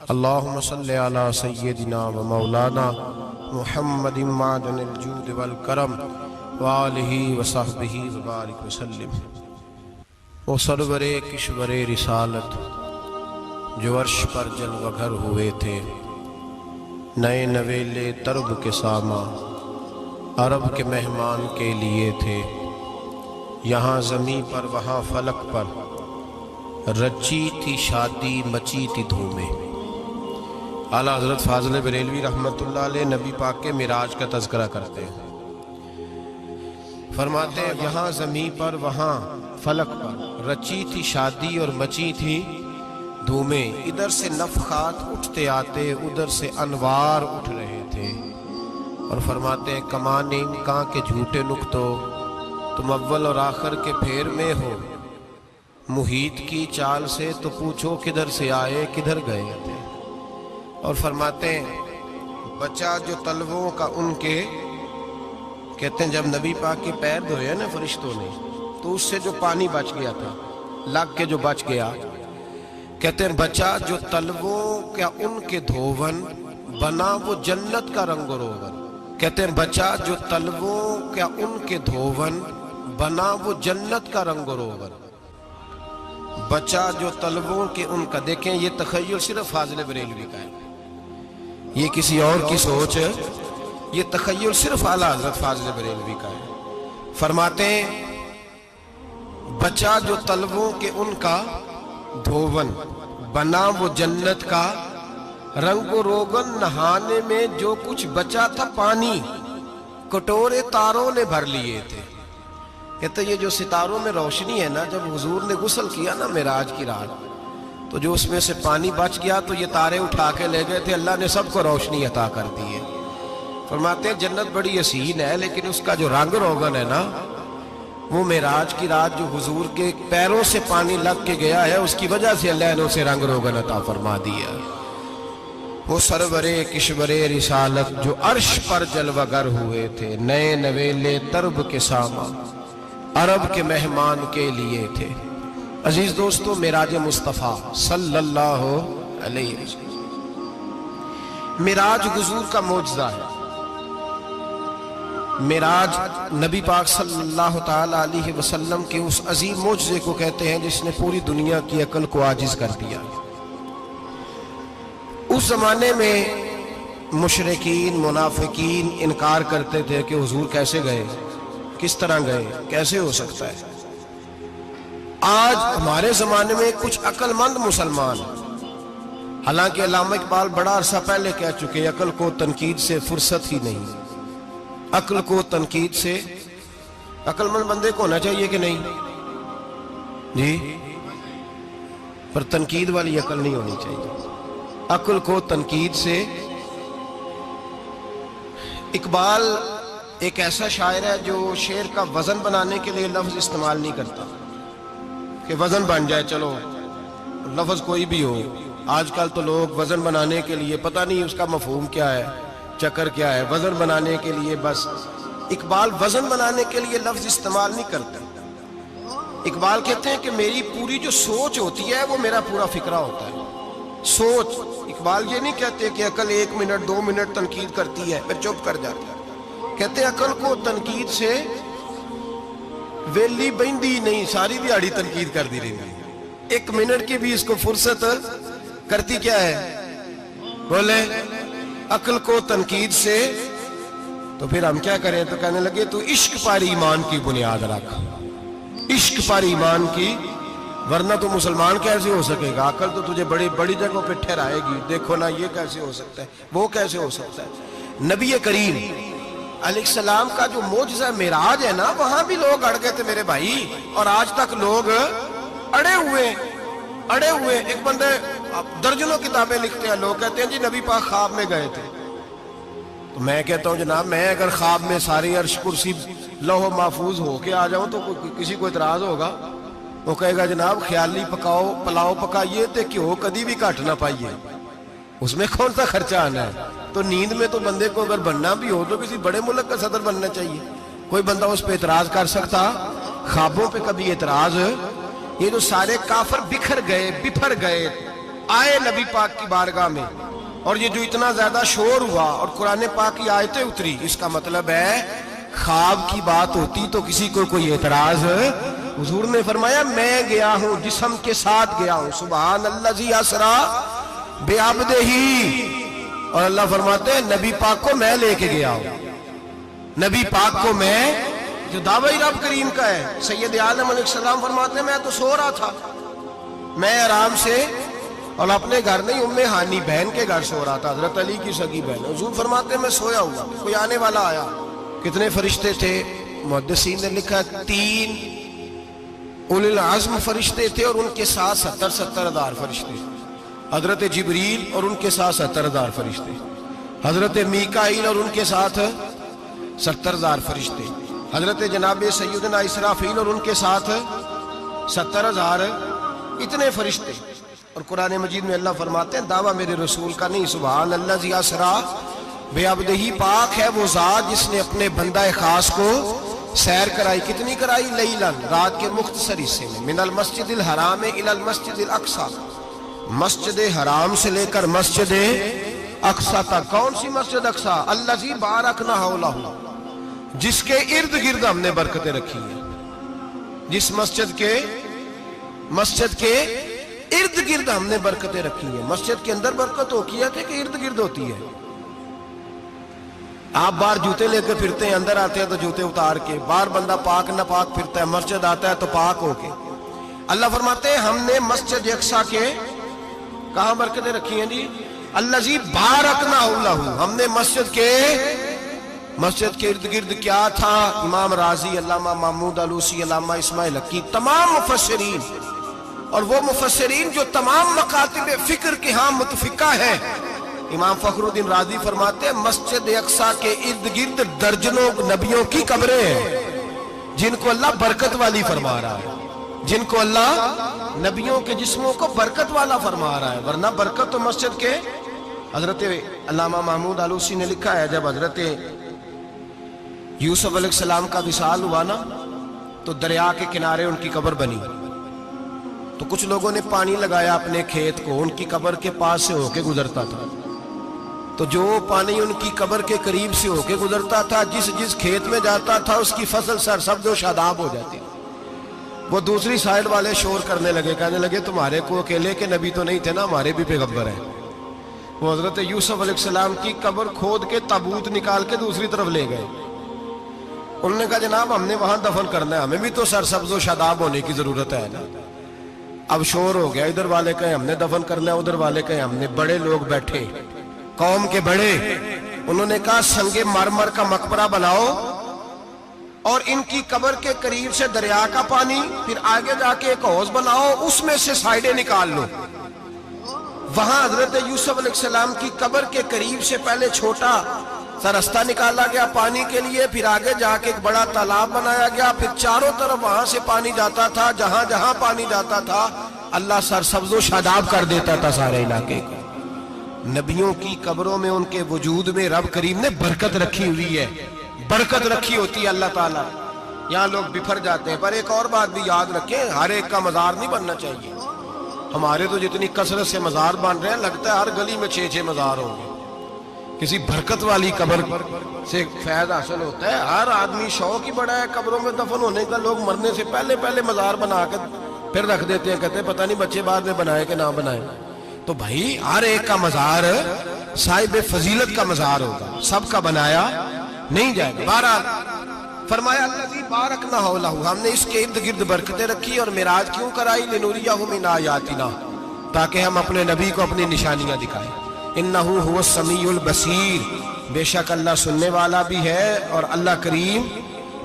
اللہم صلی علی سیدنا و مولانا محمد معدن الجود والکرم وآلہ وصحبہ وبارک وسلم۔ وہ سرور کشور رسالت جو عرش پر جلوہ گر ہوئے تھے، نئے نویلے طرب کے ساما عرب کے مہمان کے لیے تھے، یہاں زمین پر وہاں فلک پر رچی تھی شادی مچی تھی دھومیں۔ اعلیٰ حضرت فاضل بریلوی رحمۃ اللہ علیہ نبی پاک کے معراج کا تذکرہ کرتے ہیں، فرماتے ہیں یہاں زمین پر وہاں فلک پر رچی تھی شادی اور مچی تھی دھومیں، ادھر سے نفخات اٹھتے آتے ادھر سے انوار اٹھ رہے تھے۔ اور فرماتے ہیں کمان امکان کے جھوٹے نکتو، تم اول اور آخر کے پھیر میں ہو، محیط کی چال سے تو پوچھو کدھر سے آئے کدھر گئے تھے۔ اور فرماتے ہیں بچہ جو تلووں کا ان کے، کہتے ہیں جب نبی پاک کے پیر دھوئے نا فرشتوں نے تو اس سے جو پانی بچ گیا تھا لگ کے جو بچ گیا، کہتے ہیں بچہ جو تلووں کا ان کے دھوون بنا وہ جنت کا رنگ و روغن۔ کہتے ہیں بچہ جو تلووں کا ان کے دھوون بنا وہ جنت کا رنگ و روغن۔ بچہ جو تلووں کے ان کا، دیکھیں یہ تخیل صرف فاضل بریلوی کا ہے، یہ کسی اور کی سوچ ہے، یہ تخیل صرف اعلیٰ حضرت فاضل بریلوی کا ہے۔ فرماتے ہیں بچہ جو تلووں کے ان کا دھوون بنا وہ جنت کا رنگ و روغن، نہانے میں جو کچھ بچا تھا پانی کٹورے تاروں نے بھر لیے تھے۔ کہتے یہ جو ستاروں میں روشنی ہے نا، جب حضور نے غسل کیا نا معراج کی رات، تو جو اس میں سے پانی بچ گیا تو یہ تارے اٹھا کے لے گئے تھے، اللہ نے سب کو روشنی عطا کر دی ہے۔ فرماتے ہیں جنت بڑی حسین ہے لیکن اس کا جو رنگ روغن ہے نا، وہ معراج کی رات جو حضور کے پیروں سے پانی لگ کے گیا ہے، اس کی وجہ سے اللہ نے اسے رنگ روغن عطا فرما دیا۔ وہ سرور کشور رسالت جو عرش پر جلوہ گر ہوئے تھے، نئے نویلے طرب کے ساما عرب کے مہمان کے لیے تھے۔ عزیز دوستو، معراج مصطفیٰ صلی اللہ علیہ وسلم معراج حضور کا معجزہ ہے۔ معراج نبی پاک صلی اللہ تعالی علیہ وسلم کے اس عظیم معجزے کو کہتے ہیں جس نے پوری دنیا کی عقل کو عاجز کر دیا۔ اس زمانے میں مشرکین منافقین انکار کرتے تھے کہ حضور کیسے گئے، کس طرح گئے، کیسے ہو سکتا ہے۔ آج ہمارے زمانے میں کچھ عقل مند مسلمان، حالانکہ علامہ اقبال بڑا عرصہ پہلے کہہ چکے عقل کو تنقید سے فرصت ہی نہیں، عقل کو تنقید سے، عقل مند بندے کو ہونا چاہیے کہ نہیں جی، پر تنقید والی عقل نہیں ہونی چاہیے، عقل کو تنقید سے۔ اقبال ایک ایسا شاعر ہے جو شعر کا وزن بنانے کے لیے لفظ استعمال نہیں کرتا کہ وزن بن جائے، چلو لفظ کوئی بھی ہو۔ آج کل تو لوگ وزن بنانے کے لیے پتہ نہیں اس کا مفہوم کیا ہے، چکر کیا ہے، وزن بنانے کے لیے بس۔ اقبال وزن بنانے کے لیے لفظ استعمال نہیں کرتا۔ اقبال کہتے ہیں کہ میری پوری جو سوچ ہوتی ہے وہ میرا پورا فکرہ ہوتا ہے۔ سوچ، اقبال یہ نہیں کہتے کہ عقل 1 منٹ 2 منٹ تنقید کرتی ہے پھر چپ کر جاتی ہے، کہتے ہیں عقل کو تنقید سے ویلی بہندی نہیں، ساری دیہڑی تنقید کر دی رہی ہے، 1 منٹ کی بھی اس کو فرصت کرتی کیا ہے، بولے عقل کو تنقید سے۔ تو پھر ہم کیا کریں، تو کہنے لگے تو عشق پر ایمان کی بنیاد رکھ، عشق پر ایمان کی، ورنہ تو مسلمان کیسے ہو سکے گا، عقل تو تجھے بڑی بڑی جگہوں پہ ٹھہرائے گی، دیکھو نا یہ کیسے ہو سکتا ہے، وہ کیسے ہو سکتا ہے۔ نبی کریم علیہ السلام کا جو معجزہ معراج ہے نا، وہاں بھی لوگ اڑ گئے تھے میرے بھائی، اور آج تک لوگ اڑے ہوئے۔ ایک بندے درجنوں کتابیں لکھتے ہیں، لوگ کہتے ہیں جی نبی پاک خواب میں گئے تھے، تو میں کہتا ہوں جناب میں اگر خواب میں ساری عرش کرسی لوح و محفوظ ہو کے آ جاؤں تو کسی کو اعتراض ہوگا؟ وہ کہے گا جناب خیالی پکاؤ پلاؤ پکائیے تے کیوں کدی بھی گھٹ نہ پائیے، اس میں کون سا خرچہ آنا ہے۔ تو نیند میں تو بندے کو اگر بننا بھی ہو تو کسی بڑے ملک کا صدر بننا چاہیے، کوئی بندہ اس پہ اعتراض کر سکتا؟ خوابوں پہ کبھی اعتراض؟ یہ جو سارے کافر بکھر گئے بپھر گئے آئے نبی پاک کی بارگاہ میں، اور یہ جو اتنا زیادہ شور ہوا اور قرآن پاک کی آیتیں اتری، اس کا مطلب ہے خواب کی بات ہوتی تو کسی کو کوئی اعتراض؟ حضور نے فرمایا میں گیا ہوں، جسم کے ساتھ گیا ہوں، سبحان الذی اسری بعبدہ، اور اللہ فرماتے ہیں نبی پاک کو میں لے کے گیا ہوں، نبی پاک کو میں، جو دعوی رب کریم کا ہے۔ سید عالم علیہ السلام فرماتے ہیں میں تو سو رہا تھا، میں آرام سے، اور اپنے گھر نہیں، ام ہانی بہن کے گھر سو رہا تھا، حضرت علی کی سگی بہن۔ حضور فرماتے ہیں میں سویا ہوا، کوئی آنے والا آیا۔ کتنے فرشتے تھے؟ محدثین نے لکھا 3 اولی العزم فرشتے تھے، اور ان کے ساتھ 70 ہزار فرشتے، حضرت جبریل اور ان کے ساتھ 70 ہزار فرشتے، حضرت میکائیل اور ان کے ساتھ 70 ہزار فرشتے، حضرت جناب سیدنا اسرافیل اور ان کے ساتھ 70 ہزار، اتنے فرشتے۔ اور قرآن مجید میں اللہ فرماتے ہیں دعویٰ میرے رسول کا نہیں، سبحان الذی اسری بعبدہ، پاک ہے وہ ذات جس نے اپنے بندہ خاص کو سیر کرائی۔ کتنی کرائی؟ لیلاً، رات کے مختصر حصے میں، من المسجد الحرام الی المسجد الاقصی، مسجد حرام سے لے کر مسجد اقصی تک۔ کون سی مسجد اقصی؟ الذی بارکنا حولہ، جس کے ارد گرد ہم نے برکتیں رکھی ہیں، جس مسجد کے ارد گرد ہم نے برکتیں رکھی ہیں۔ مسجد کے اندر برکت ہوتی ہے کہ ارد گرد ہوتی ہے؟ آپ باہر جوتے لے کے پھرتے ہیں، اندر آتے ہیں تو جوتے اتار کے، باہر بندہ پاک نہ پاک پھرتا ہے، مسجد آتا ہے تو پاک ہو کے۔ اللہ فرماتے ہیں ہم نے مسجد اقصی کے کہاں برکتیں رکھی ہیں جی؟ الذی بارکنا حولہ، ہم نے مسجد کے ارد گرد کیا تھا؟ امام راضی، علامہ محمود آلوسی، علامہ اسماعیل حقی، تمام مفسرین، اور وہ مفسرین جو تمام مکاتب فکر کے ہاں متفقہ ہیں۔ امام فخر الدین رازی فرماتے ہیں مسجد اقصی کے ارد گرد درجنوں نبیوں کی قبریں ہیں، جن کو اللہ برکت والی فرما رہا ہے، جن کو اللہ نبیوں کے جسموں کو برکت والا فرما رہا ہے، ورنہ برکت تو مسجد کے۔ حضرت علامہ محمود آلوسی نے لکھا ہے جب حضرت یوسف علیہ السلام کا وصال ہوا نا، تو دریا کے کنارے ان کی قبر بنی، تو کچھ لوگوں نے پانی لگایا اپنے کھیت کو، ان کی قبر کے پاس سے ہو کے گزرتا تھا، تو جو پانی ان کی قبر کے قریب سے ہو کے گزرتا تھا، جس کھیت میں جاتا تھا اس کی فصل سرسبز و شاداب ہو جاتی۔ وہ دوسری سائیڈ والے شور کرنے لگے، کہنے لگے تمہارے کو اکیلے کے نبی تو نہیں تھے نا، ہمارے بھی پیغمبر ہیں۔ وہ حضرت یوسف علیہ السلام کی قبر کھود کے تابوت نکال کے دوسری طرف لے گئے۔ انہوں نے کہا جناب ہم نے وہاں دفن کرنا ہے، ہمیں بھی تو سرسبز و شاداب ہونے کی ضرورت ہے نا۔ اب شور ہو گیا، ادھر والے کہیں ہم نے دفن کرنا ہے، ادھر والے کہیں ہم نے۔ بڑے لوگ بیٹھے، قوم کے بڑے، انہوں نے کہا سنگ مرمر کا مقبرہ بناؤ، اور ان کی قبر کے قریب سے دریا کا پانی، پھر آگے جا کے ایک حوض بناؤ، اس میں سے سائیڈیں نکال لو۔ وہاں حضرت یوسف علیہ السلام کی قبر کے قریب سے پہلے چھوٹا سا رستہ نکالا گیا پانی کے لیے، پھر آگے جا کے ایک بڑا تالاب بنایا گیا، پھر چاروں طرف وہاں سے پانی جاتا تھا، جہاں جہاں پانی جاتا تھا اللہ سرسبز و شاداب کر دیتا تھا سارے علاقے کو۔ نبیوں کی قبروں میں ان کے وجود میں رب کریم نے برکت رکھی ہوئی ہے، برکت رکھی ہوتی ہے اللہ تعالیٰ۔ یہاں لوگ بفر جاتے ہیں، پر ایک اور بات بھی یاد رکھیں، ہر ایک کا مزار نہیں بننا چاہیے۔ ہمارے تو جتنی کثرت سے مزار بن رہے ہیں، لگتا ہے ہر گلی میں 6 مزار ہوں گے۔ کسی برکت والی قبر سے فیض حاصل ہوتا ہے۔ ہر آدمی شوق ہی بڑا ہے قبروں میں دفن ہونے کا، لوگ مرنے سے پہلے مزار بنا کر پھر رکھ دیتے ہیں، کہتے ہیں پتہ نہیں بچے بعد میں بنائے کہ نہ بنائے۔ تو بھائی ہر ایک کا مزار صاحب فضیلت کا مزار ہوگا، سب کا بنایا نہیں جائے گا۔ بہرحال فرمایا الذی بارکنا حولہ، ہم نے اس کے ارد گرد برکتیں رکھی، اور معراج کیوں کرائی؟ لنریہ من آیاتنا، تاکہ ہم اپنے نبی کو اپنی نشانیاں دکھائیں۔ انہ هو السمیع البصیر، بے شک اللہ سننے والا بھی ہے اور اللہ کریم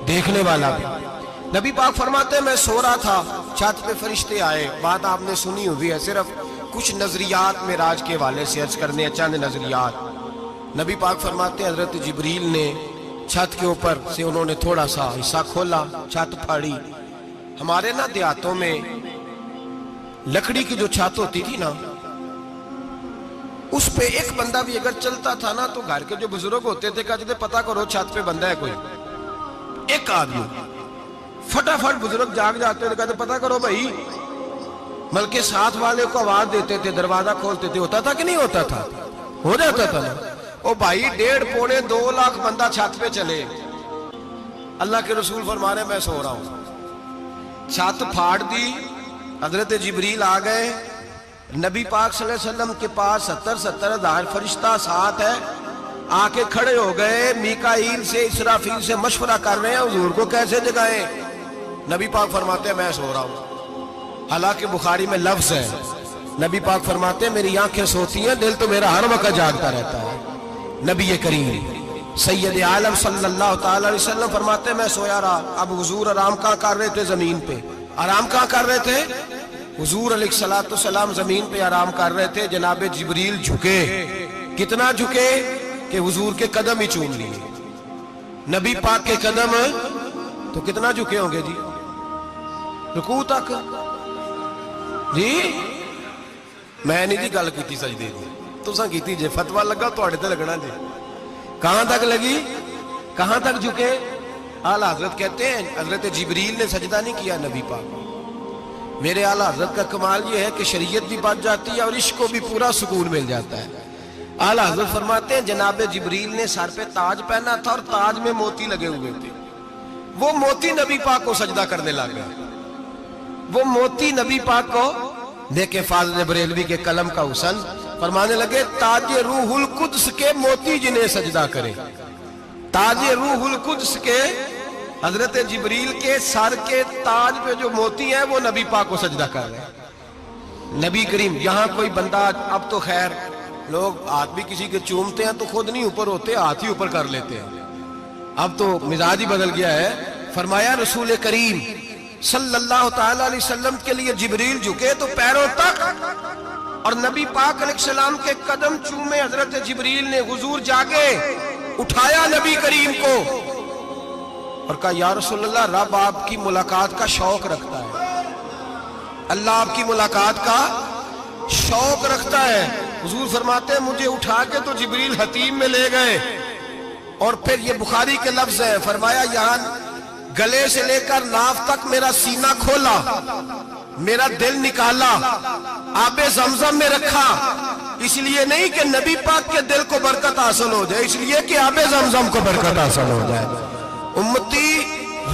دیکھنے والا بھی۔ نبی پاک فرماتے ہیں میں سو رہا تھا، چھت پہ فرشتے آئے، بات آپ نے سنی ہوئی ہے، صرف کچھ نظریات معراج کے حوالے سے عرض کرنے، چند نظریات۔ نبی پاک فرماتے ہیں حضرت جبریل نے چھت کے اوپر سے انہوں نے تھوڑا سا حصہ کھولا، چھت پھاڑی۔ ہمارے نا دیہاتوں میں لکڑی کی جو چھت ہوتی تھی نا، اس پہ ایک بندہ بھی اگر چلتا تھا نا تو گھر کے جو بزرگ ہوتے تھے کہتے تھے پتہ کرو چھت پہ بندہ ہے کوئی۔ ایک آدمی فٹافٹ بزرگ جاگ جاتے تھے، کہتے پتہ کرو بھائی بلکہ ساتھ والے کو آواز دیتے تھے, دروازہ کھولتے تھے. ہوتا تھا کہ نہیں ہوتا تھا؟ ہو جاتا تھا نا. او بھائی 1.5-2 لاکھ بندہ چھت پہ چلے, اللہ کے رسول فرما رہے میں سو رہا ہوں, چھت پھاڑ دی, حضرت جبریل آ گئے, نبی پاک صلی اللہ علیہ وسلم کے پاس 70 ہزار فرشتہ ساتھ ہے, آ کے کھڑے ہو گئے, میکائیل سے اسرافیل سے مشورہ کر رہے ہیں حضور کو کیسے جگائیں. نبی پاک فرماتے ہیں میں سو رہا ہوں. حالانکہ بخاری میں لفظ ہے, نبی پاک فرماتے ہیں میری آنکھیں سوتی ہیں, دل تو میرا ہر وقت جاگتا رہتا ہے. نبی کریم سید عالم صلی اللہ تعالی علیہ وسلم فرماتے ہیں میں سویا رہا. اب حضور آرام کہاں کر رہے تھے؟ زمین پہ. آرام کہاں کر رہے تھے؟ حضور علیہ السلام زمین پہ آرام کر رہے تھے. جناب جبریل جھکے, کتنا جھکے کہ حضور کے قدم ہی چوم لیے. نبی پاک کے قدم تو کتنا جھکے ہوں گے جی, رکوع تک جی. میں نہیں جی گل کی سجدے دی, تساں کیتی جے, فتویٰ لگا تواڈے تے لگنا جی. کہاں تک لگی, کہاں تک جھکے؟ اعلیٰ حضرت کہتے ہیں حضرت جبریل نے سجدہ نہیں کیا نبی پاک. میرے اعلیٰ حضرت کا کمال یہ ہے کہ شریعت بھی بچ جاتی ہے اور عشق کو بھی پورا سکون مل جاتا ہے. اعلیٰ حضرت فرماتے ہیں جناب جبریل نے سر پہ تاج پہنا تھا اور تاج میں موتی لگے ہوئے تھے. وہ موتی نبی پاک کو سجدہ کرنے لگا. وہ موتی نبی پاک کو دیکھیں, فاضل بریلوی کے قلم کا حسن, فرمانے لگے تاج روح القدس کے موتی جنہیں سجدہ کرے. تاج روح القدس کے حضرت جبریل کے سر کے تاج پہ جو موتی ہیں وہ نبی پاک کو سجدہ کر رہے ہیں. نبی کریم یہاں کوئی بندہ, اب تو خیر لوگ ہاتھ بھی کسی کے چومتے ہیں تو خود نہیں اوپر ہوتے, ہاتھ ہی اوپر کر لیتے ہیں. اب تو مزاج ہی بدل گیا ہے. فرمایا رسول کریم صلی اللہ تعالی علیہ وسلم کے لیے جبریل جھکے تو پیروں تک, اور نبی پاک علیہ السلام کے قدم چومے. حضرت جبریل نے حضور جاگے, اٹھایا نبی کریم کو اور کہا یا رسول اللہ, رب آپ کی ملاقات کا شوق رکھتا ہے, اللہ آپ کی ملاقات کا شوق رکھتا ہے. حضور فرماتے ہیں مجھے اٹھا کے تو جبریل حتیم میں لے گئے, اور پھر یہ بخاری کے لفظ ہے, فرمایا یہاں گلے سے لے کر ناف تک میرا سینہ کھولا, میرا دل نکالا, آب زمزم میں رکھا. اس لیے نہیں کہ نبی پاک کے دل کو برکت حاصل ہو جائے, اس لیے کہ آب زمزم کو برکت حاصل ہو جائے. امتی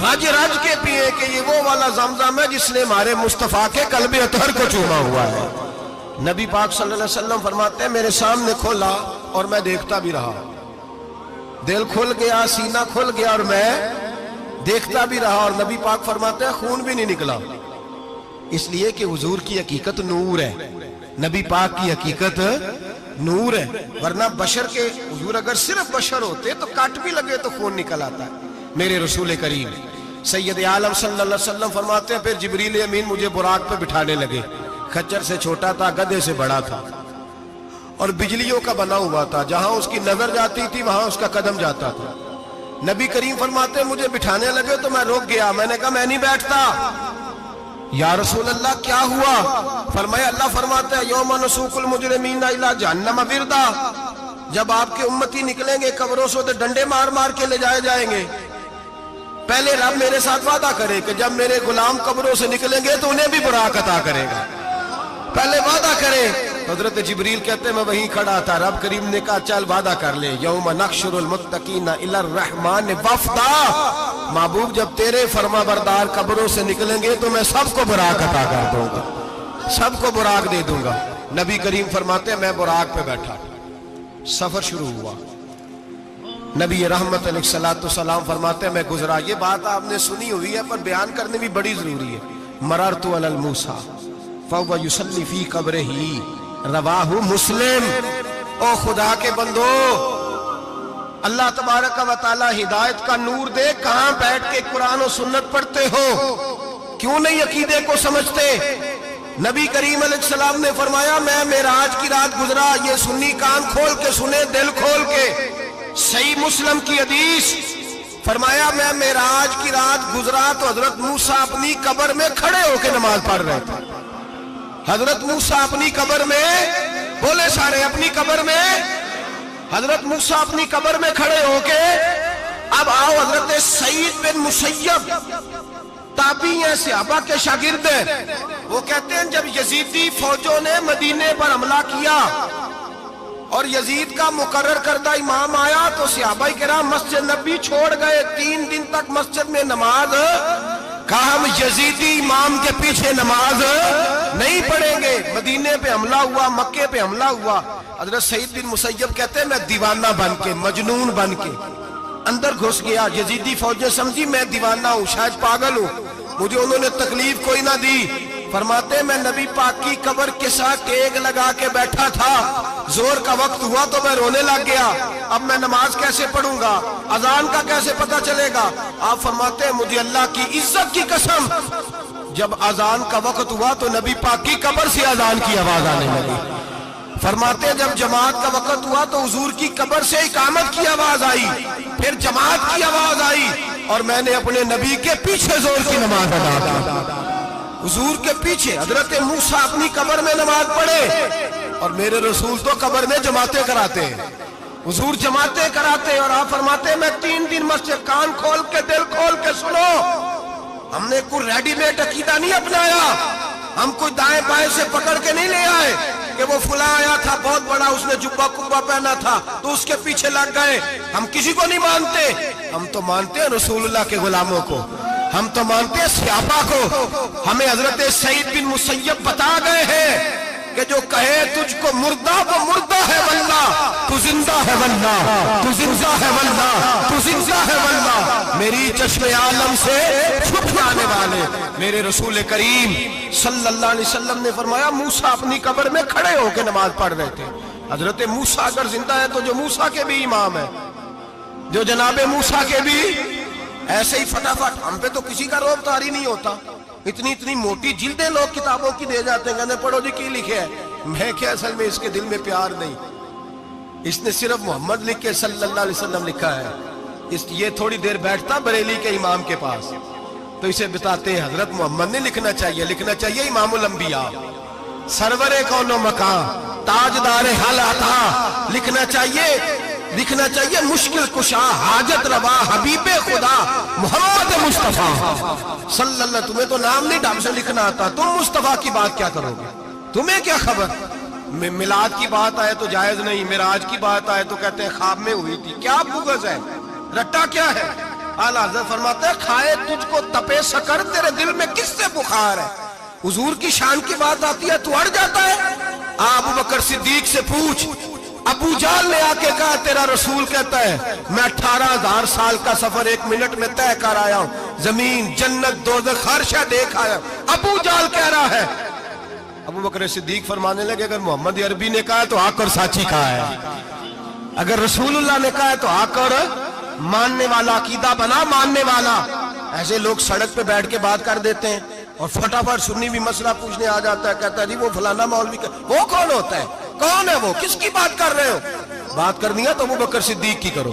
رج رج کے پیئے کہ یہ وہ والا زمزم ہے جس نے ہمارے مصطفیٰ کے قلب اطہر کو چوما ہوا ہے. نبی پاک صلی اللہ علیہ وسلم فرماتے ہیں میرے سامنے کھولا اور میں دیکھتا بھی رہا. دل کھل گیا, سینہ کھل گیا اور میں دیکھتا بھی رہا. اور نبی پاک فرماتے ہیں خون بھی نہیں نکلا, اس لیے کہ حضور کی حقیقت نور ہے, نبی پاک کی حقیقت نور ہے. ورنہ بشر کے, حضور اگر صرف بشر ہوتے تو کٹ بھی لگے تو خون نکل آتا ہے. میرے رسول کریم سید عالم صلی اللہ علیہ وسلم فرماتے ہیں پھر جبریل امین مجھے براق پہ بٹھانے لگے. خچر سے چھوٹا تھا, گدھے سے بڑا تھا, اور بجلیوں کا بنا ہوا تھا. جہاں اس کی نظر جاتی تھی وہاں اس کا قدم جاتا تھا. نبی کریم فرماتے ہیں مجھے بٹھانے لگے تو میں رک گیا. میں نے کہا میں نہیں بیٹھتا. یا رسول اللہ کیا ہوا؟ فرمایا اللہ فرماتا ہے یوم نسوق المجرمین الی جہنم وردا, جب آپ کے امتی نکلیں گے قبروں سے تو ڈنڈے مار مار کے لے جائے جائیں گے. پہلے رب میرے ساتھ وعدہ کرے کہ جب میرے غلام قبروں سے نکلیں گے تو انہیں بھی براق عطا کرے گا. پہلے وعدہ کرے. حضرت جبریل کہتے ہیں میں وہیں کھڑا تھا. رب کریم نے کہا چل وعدہ کر لے, یوم نحشر المتقین الی الرحمن وفدا, محبوب جب تیرے فرما بردار قبروں سے نکلیں گے تو میں سب کو براق عطا کر دوں گا, سب کو براق دے دوں گا. نبی کریم فرماتے ہیں میں براق پہ بیٹھا, سفر شروع ہوا. نبی رحمت علیہ السلام فرماتے ہیں میں گزرا. یہ بات آپ نے سنی ہوئی ہے پر بیان کرنے بھی بڑی ضروری ہے. مررت علی الموسیٰ فَهُوَ يُصَلِّ فِي قَبْرِهِ رواہ مسلم. او خدا کے بندو, اللہ تبارک و تعالی ہدایت کا نور دے. کہاں بیٹھ کے قرآن و سنت پڑھتے ہو, کیوں نہیں عقیدے کو سمجھتے؟ نبی کریم علیہ السلام نے فرمایا میں معراج کی رات گزرا. یہ سنی کان کھول کے سنے, دل کھول کے. صحیح مسلم کی حدیث, فرمایا میں معراج کی رات گزرا تو حضرت موسیٰ اپنی قبر میں کھڑے ہو کے نماز پڑھ رہے تھے. حضرت موسیٰ اپنی قبر میں, بولے سارے, اپنی قبر میں, حضرت موسیٰ اپنی قبر میں کھڑے ہو کے. اب آؤ حضرت سعید بن مسیب تابعی ہیں، صحابہ کے شاگرد ہیں. وہ کہتے ہیں جب یزیدی فوجوں نے مدینے پر حملہ کیا اور یزید کا مقرر کردہ امام آیا تو صحابہ کرام مسجد نبی چھوڑ گئے. 3 دن تک مسجد میں نماز، کہا ہم یزیدی امام کے پیچھے نماز نہیں پڑھیں گے. مدینے پہ حملہ ہوا، مکے پہ حملہ ہوا. حضرت سعید بن مسیب کہتے ہیں میں دیوانہ بن کے، مجنون بن کے اندر گھس گیا. یزیدی فوجیں سمجھی میں دیوانہ ہوں، شاید پاگل ہوں، مجھے انہوں نے تکلیف کوئی نہ دی. فرماتے ہیں میں نبی پاک کی قبر کے ساتھ ٹیک لگا کے بیٹھا تھا، زور کا وقت ہوا تو میں رونے لگ گیا. اب میں نماز کیسے پڑھوں گا، اذان کا کیسے پتہ چلے گا. آپ فرماتے ہیں مجھے اللہ کی عزت کی قسم، جب اذان کا وقت ہوا تو نبی پاک کی قبر سے اذان کی آواز آنے لگی. فرماتے ہیں جب جماعت کا وقت ہوا تو حضور کی قبر سے اقامت کی آواز آئی، پھر جماعت کی آواز آئی، اور میں نے اپنے نبی کے پیچھے زور کی نماز ادا کی. حضور کے پیچھے حضرت موسیٰ اپنی قبر میں نماز پڑھے، اور میرے رسول تو قبر میں جماعتیں کراتے ہیں. حضور جماعتیں کراتے، اور آپ فرماتے ہیں میں 3 دن مسجد، کان کھول کے دل کھول کے سنو، ہم نے کوئی ریڈی میڈ عقیدہ نہیں اپنایا، ہم کوئی دائیں بائیں سے پکڑ کے نہیں لے آئے کہ وہ فلاں آیا تھا بہت بڑا، اس نے جبہ کبہ پہنا تھا تو اس کے پیچھے لگ گئے. ہم کسی کو نہیں مانتے، ہم تو مانتے ہیں رسول اللہ کے غلاموں کو، ہم تو مانتے ہیں صحابہ کو. ہمیں حضرت سعید بن مسیب بتا گئے ہیں کہ جو کہے تجھ کو مردہ وہ مردہ ہے واللہ، تو زندہ ہے واللہ، تو زندہ ہے واللہ، تو زندہ ہے واللہ. میری چشم عالم سے چھپ جانے والے میرے رسول کریم صلی اللہ علیہ وسلم نے فرمایا موسیٰ اپنی قبر میں کھڑے ہو کے نماز پڑھ رہے تھے. حضرت موسیٰ اگر زندہ ہے تو جو موسیٰ کے بھی امام ہے، جو جناب موسیٰ کے بھی ایسے ہی فٹافٹ. ہم پہ تو کسی کا روب طاری نہیں ہوتا، اتنی موٹی جلدیں لوگ کتابوں کی دے جاتے ہیں، کہتے ہیں پڑھو جی کی لکھے ہے. میں کیا، اصل میں اس کے دل میں پیار نہیں، اس نے صرف محمد لکھ کے صلی اللہ علیہ وسلم لکھا ہے. یہ تھوڑی دیر بیٹھتا بریلی کے امام کے پاس تو اسے بتاتے ہیں حضرت محمد نے لکھنا چاہیے، لکھنا چاہیے امام الانبیاء، سرور کون و مکان، تاجدار حال عطا، لکھنا چاہیے مشکل کشا، حاجت روا، حبیب خدا محمد مصطفیٰ صلی اللہ. تمہیں تو نام نہیں ڈھنگ سے لکھنا آتا، تم مصطفیٰ کی بات کیا کرو گے، تمہیں کیا خبر. میلاد کی بات آئے تو جائز نہیں، معراج کی بات آئے تو کہتے ہیں خواب میں ہوئی تھی. کیا بغض ہے، رٹا کیا ہے. اعلیٰ حضرت فرماتے ہیں کھائے تجھ کو تپے سکر، تیرے دل میں کس سے بخار ہے. حضور کی شان کی بات آتی ہے تو اڑ جاتا ہے. ابو بکر صدیق سے پوچھ، ابو جہل نے آ کے کہا تیرا رسول کہتا ہے میں 18,000 سال کا سفر 1 منٹ میں طے کر آیا ہوں، زمین جنت دوزخ ہر شے دیکھ آیا. ابو جہل کہہ رہا ہے. ابو بکر صدیق فرمانے لگے اگر محمد عربی نے کہا ہے تو آ کر ساچی کہا ہے، اگر رسول اللہ نے کہا ہے تو آ کر ماننے والا، عقیدہ بنا ماننے والا. ایسے لوگ سڑک پہ بیٹھ کے بات کر دیتے ہیں اور فٹافٹ سنی بھی مسئلہ پوچھنے آ جاتا ہے، کہتا ہے جی وہ فلانا مولوی وہ کون ہوتا ہے، کون ہے وہ، کس کی بات کر رہے ہو. بات کرنی ہے تو ابو بکر صدیق کی کرو،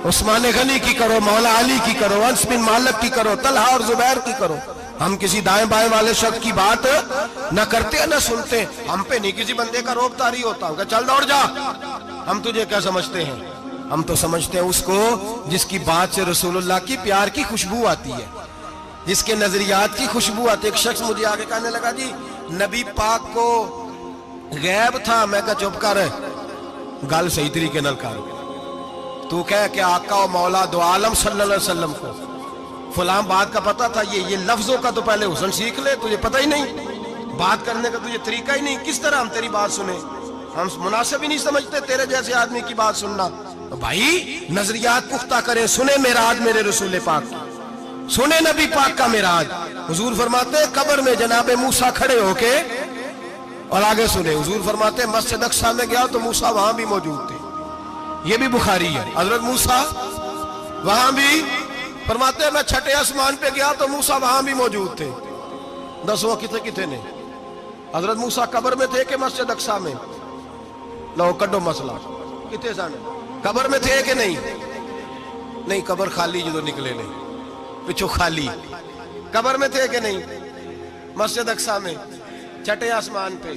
عثمان غنی کی کرو، مولا علی کی کرو، انس بن مالک کی کرو، طلحہ اور زبیر کی کرو. ہم کسی دائیں بائیں والے شخص کی بات نہ کرتے نہ سنتے. ہم پہ نہیں کسی بندے کا روب طاری ہوتا کہ چل دوڑ جا. ہم تجھے کیا سمجھتے ہیں، ہم تو سمجھتے ہیں اس کو جس کی بات سے رسول اللہ کی پیار کی خوشبو آتی ہے، جس کے نظریات کی خوشبو آتی ہے. ایک شخص مجھے آگے کہنے لگا جی نبی پاک کو غیب تھا. میں کہا چپ کر، گل صحیح طریقے نال کر. تو کہہ کہ آقا و مولا دو عالم صلی اللہ علیہ وسلم کو فلاں بات کا پتہ تھا، یہ لفظوں کا تو پہلے حسن سیکھ لے. تجھے پتہ ہی نہیں، بات کرنے کا تجھے طریقہ ہی نہیں، کس طرح ہم تیری بات سنیں. ہم مناسب ہی نہیں سمجھتے تیرے جیسے آدمی کی بات سننا. بھائی نظریات پختہ کریں، سنیں معراج میرے رسول پاک، سنیں نبی پاک کا معراج. حضور فرماتے ہیں قبر میں جناب موسیٰ کھڑے ہو کے، اور آگے سنیں حضور فرماتے ہیں مسجد اقصیٰ میں گیا تو موسیٰ وہاں بھی موجود تھے. یہ بھی بخاری ہے. حضرت موسیٰ وہاں بھی فرماتے ہیں میں چھٹے آسمان پہ گیا تو موسیٰ وہاں بھی موجود تھے. دسو کتنے نے حضرت موسیٰ قبر میں تھے کہ مسجد اقصیٰ میں؟ لو کڈو مسئلہ کتنے سانے قبر میں تھے کہ نہیں؟ قبر خالی جو نکلے نہیں پچھو خالی. قبر میں تھے کہ نہیں؟ مسجد اقصیٰ میں چھٹے آسمان پہ.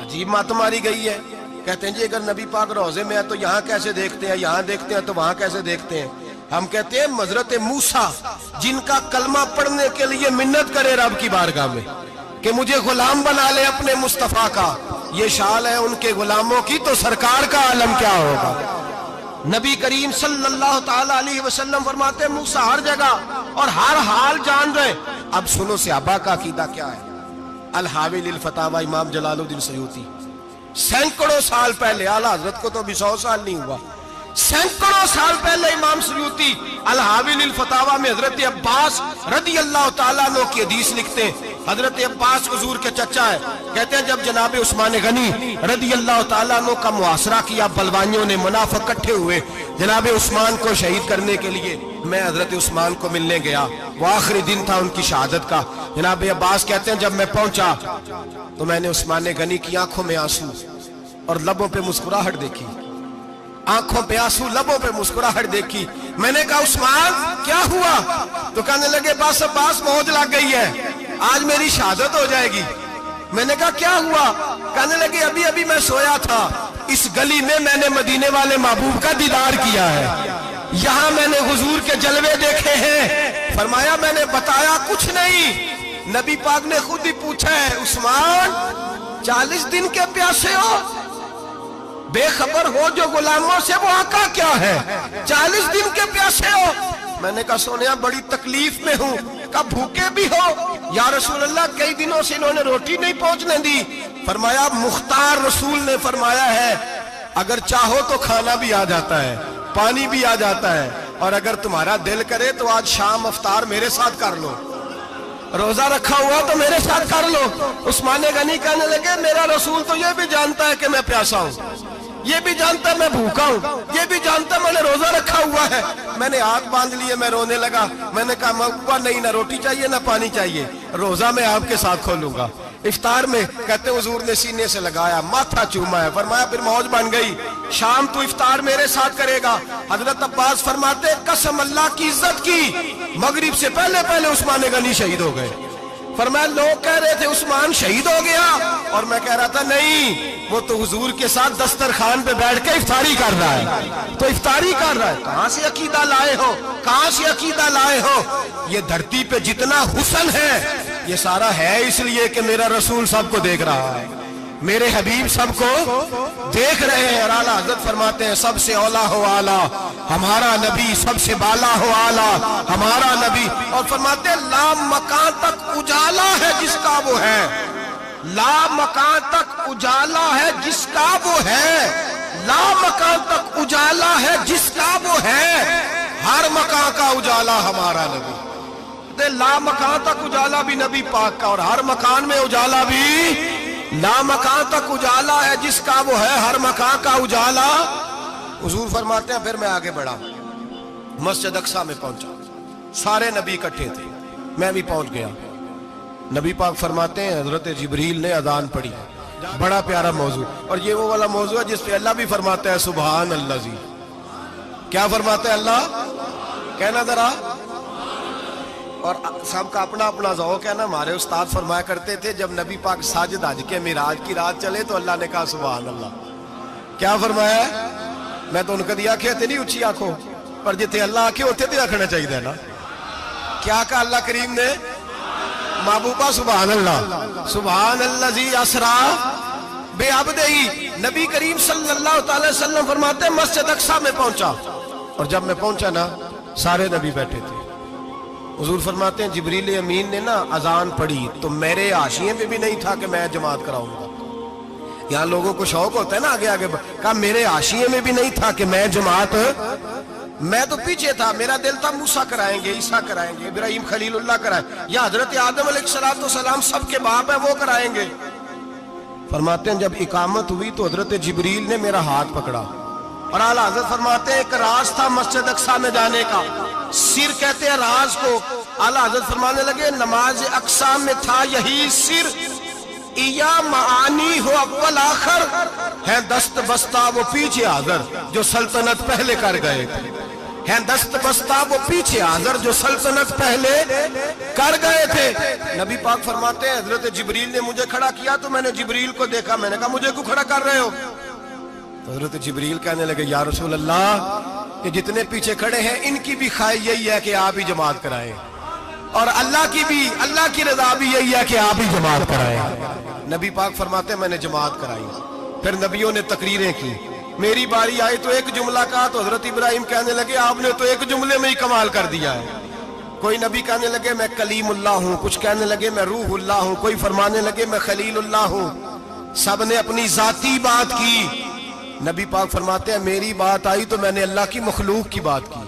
عجیب مات ماری گئی ہے. کہتے ہیں جی اگر نبی پاک روضے میں ہے تو یہاں کیسے دیکھتے ہیں، یہاں دیکھتے ہیں تو وہاں کیسے دیکھتے ہیں. ہم کہتے ہیں حضرت موسیٰ جن کا کلمہ پڑھنے کے لیے منت کرے رب کی بارگاہ میں کہ مجھے غلام بنا لے اپنے مصطفیٰ کا، یہ شان ہے ان کے غلاموں کی، تو سرکار کا عالم کیا ہوگا؟ نبی کریم صلی اللہ تعالی علیہ وسلم فرماتے ہیں موسیٰ ہر جگہ اور ہر حال جان رہے۔ اب سنو صحابہ کا عقیدہ کیا ہے۔ الحاوی للفتاوی امام جلال الدین سیوطی سینکڑوں سال پہلے، اعلیٰ حضرت کو تو ابھی 100 سال نہیں ہوا، سینکڑوں سال پہلے امام سیوطی الحاوی للفتاوی میں حضرت عباس رضی اللہ تعالیٰ عنہ کی حدیث لکھتے ہیں۔ حضرت عباس حضور کے چچا ہے، کہتے ہیں جب جناب عثمان غنی رضی اللہ تعالیٰ عنہ کا محاصرہ کیا، بلوانیوں نے منافق اکٹھے ہوئے جناب عثمان کو شہید کرنے کے لیے، میں حضرت عثمان کو ملنے گیا، وہ آخری دن تھا ان کی شہادت کا۔ جناب عباس کہتے ہیں جب میں پہنچا تو میں نے عثمان غنی کی آنکھوں میں آنسو اور لبوں پہ مسکراہٹ دیکھی، آنکھوں پہ آنسو لبوں پہ مسکراہٹ دیکھی۔ میں نے کہا عثمان کیا ہوا؟ تو کہنے لگے بس عباس موج لگ گئی ہے، آج میری شہادت ہو جائے گی۔ میں نے کہا کیا ہوا؟ کہنے لگے ابھی میں سویا تھا، اس گلی میں نے مدینے والے محبوب کا دیدار کیا ہے، یہاں میں نے حضور کے جلوے دیکھے ہیں۔ فرمایا میں نے بتایا کچھ نہیں، نبی پاک نے خود ہی پوچھا ہے عثمان 40 دن کے پیاسے ہو، بے خبر ہو جو غلاموں سے وہ آقا کیا ہے، 40 دن کے پیاسے ہو۔ میں نے کہا سونیا بڑی تکلیف میں ہوں۔ کہا بھوکے بھی ہو؟ یا رسول اللہ کئی دنوں سے انہوں نے روٹی نہیں پہنچنے دی۔ فرمایا مختار رسول نے فرمایا ہے اگر چاہو تو کھانا بھی آ جاتا ہے، پانی بھی آ جاتا ہے، اور اگر تمہارا دل کرے تو آج شام افطار میرے ساتھ کر لو، روزہ رکھا ہوا تو میرے ساتھ کر لو۔ عثمان غنی کہنے لگے میرا رسول تو یہ بھی جانتا ہے کہ میں پیاسا ہوں، یہ بھی جانتا ہے میں بھوکا ہوں، یہ بھی جانتا ہے میں نے روزہ رکھا ہوا ہے۔ میں نے ہاتھ باندھ لیے، میں رونے لگا، میں نے کہا محبوبہ نہیں، نہ روٹی چاہیے نہ پانی چاہیے، روزہ میں آپ کے ساتھ کھولوں گا۔ افطار میں کہتے حضور نے سینے سے لگایا، ماتھا چوما ہے، فرمایا پھر موج بن گئی، شام تو افطار میرے ساتھ کرے گا۔ حضرت عباس فرماتے قسم اللہ کی عزت کی، مغرب سے پہلے پہلے عثمان غنی شہید ہو گئے۔ فرمایا لوگ کہہ رہے تھے عثمان شہید ہو گیا، اور میں کہہ رہا تھا نہیں، وہ تو حضور کے ساتھ دسترخوان پہ بیٹھ کے افطاری کر رہا ہے، تو افطاری کر رہا ہے۔ کہاں سے عقیدہ لائے ہو، کہاں سے عقیدہ لائے ہو؟ یہ دھرتی پہ جتنا حسن ہے یہ سارا ہے اس لیے کہ میرا رسول سب کو دیکھ رہا ہے، میرے حبیب سب کو دیکھ رہے ہیں۔ اور اعلیٰ حضرت فرماتے ہیں سب سے اولا ہو اعلیٰ ہمارا نبی، سب سے بالا ہو اعلیٰ ہمارا نبی، اور فرماتے ہیں لا مکان تک اجالا ہے جس کا وہ ہے، لا مکان تک اجالا ہے جس کا وہ ہے، لا مکان تک اجالا ہے جس کا وہ ہے، ہر مکان کا اجالا ہمارا نبی۔ لا مکان تک اجالا بھی نبی پاک کا، اور ہر مکان میں اجالا بھی، لا مکان تک اجالا ہے جس کا وہ ہے، ہر مکان کا اجالا۔ حضور فرماتے ہیں پھر میں آگے بڑھا، مسجد اقصی میں پہنچا، سارے نبی اکٹھے تھے، میں بھی پہنچ گیا۔ نبی پاک فرماتے ہیں حضرت جبریل نے اذان پڑھی، بڑا پیارا موضوع، اور یہ وہ والا موضوع ہے جس پہ اللہ بھی فرماتا ہے سبحان اللہ جی۔ کیا فرماتا ہے اللہ؟ کہنا ذرا، اور سب کا اپنا اپنا ذوق ہے نا۔ ہمارے استاد فرمایا کرتے تھے جب نبی پاک ساجد حج کے معراج کی رات چلے تو اللہ نے کہا سبحان اللہ۔ کیا فرمایا ہے؟ میں تو ان کو دیا کہ نہیں اچھی آنکھوں پر جتنے اللہ آنکھیں ہوتے تھے رکھنا چاہیے نا۔ کیا کہا اللہ کریم نے؟ محبوبہ سبحان اللہ، سبحان اللہ زی اسرا بے عبدہی۔ نبی کریم صلی اللہ تعالی وسلم فرماتے ہیں مسجد اقصی میں پہنچا، اور جب میں پہنچا نا سارے نبی بیٹھے تھے۔ حضور فرماتے ہیں جبریل امین نے نا اذان پڑھی تو میرے حاشیے میں بھی نہیں تھا کہ میں جماعت کراؤں گا۔ یہاں لوگوں کو شوق ہوتا ہے نا آگے آگے، کہا میرے حاشیے میں بھی نہیں تھا کہ میں جماعت، میں تو پیچھے تھا، میرا دل تھا موسیٰ کرائیں گے، عیسیٰ کرائیں گے، ابراہیم خلیل اللہ کرائیں، یا حضرت آدم علیہ السلام سب کے باپ ہیں وہ کرائیں گے۔ فرماتے ہیں جب اقامت ہوئی تو حضرت جبریل نے میرا ہاتھ پکڑا، اور اعلیٰ حضرت فرماتے ہیں ایک راز تھا مسجد اقصی میں جانے کا، سر کہتے ہیں راز کو۔ اعلیٰ حضرت فرمانے لگے نماز اقصی میں تھا یہی سر، ایا معانی ہو اول آخر، ہے دست بستہ وہ پیچھے حاضر جو سلطنت پہلے کر گئے تھے، ہے دست بستہ وہ پیچھے حاضر جو سلطنت پہلے کر گئے تھے۔ نبی پاک فرماتے ہیں حضرت جبریل نے مجھے کھڑا کیا تو میں نے جبریل کو دیکھا، میں نے کہا مجھے کیوں کھڑا کر رہے ہو؟ تو حضرت جبریل کہنے لگے یا رسول اللہ کہ جتنے پیچھے کھڑے ہیں ان کی بھی خواہش یہی ہے کہ آپ ہی جماعت کرائیں، اور اللہ کی رضا بھی یہی ہے کہ آپ ہی جماعت کرائیں۔ نبی پاک فرماتے ہیں میں نے جماعت کرائی، پھر نبیوں نے تقریریں کی، میری باری آئی تو ایک جملہ کہا تو حضرت ابراہیم کہنے لگے آپ نے تو ایک جملے میں ہی کمال کر دیا ہے۔ کوئی نبی کہنے لگے میں کلیم اللہ ہوں، کچھ کہنے لگے میں روح اللہ ہوں، کوئی فرمانے لگے میں خلیل اللہ ہوں، سب نے اپنی ذاتی بات کی۔ نبی پاک فرماتے ہیں میری بات آئی تو میں نے اللہ کی مخلوق کی بات کی،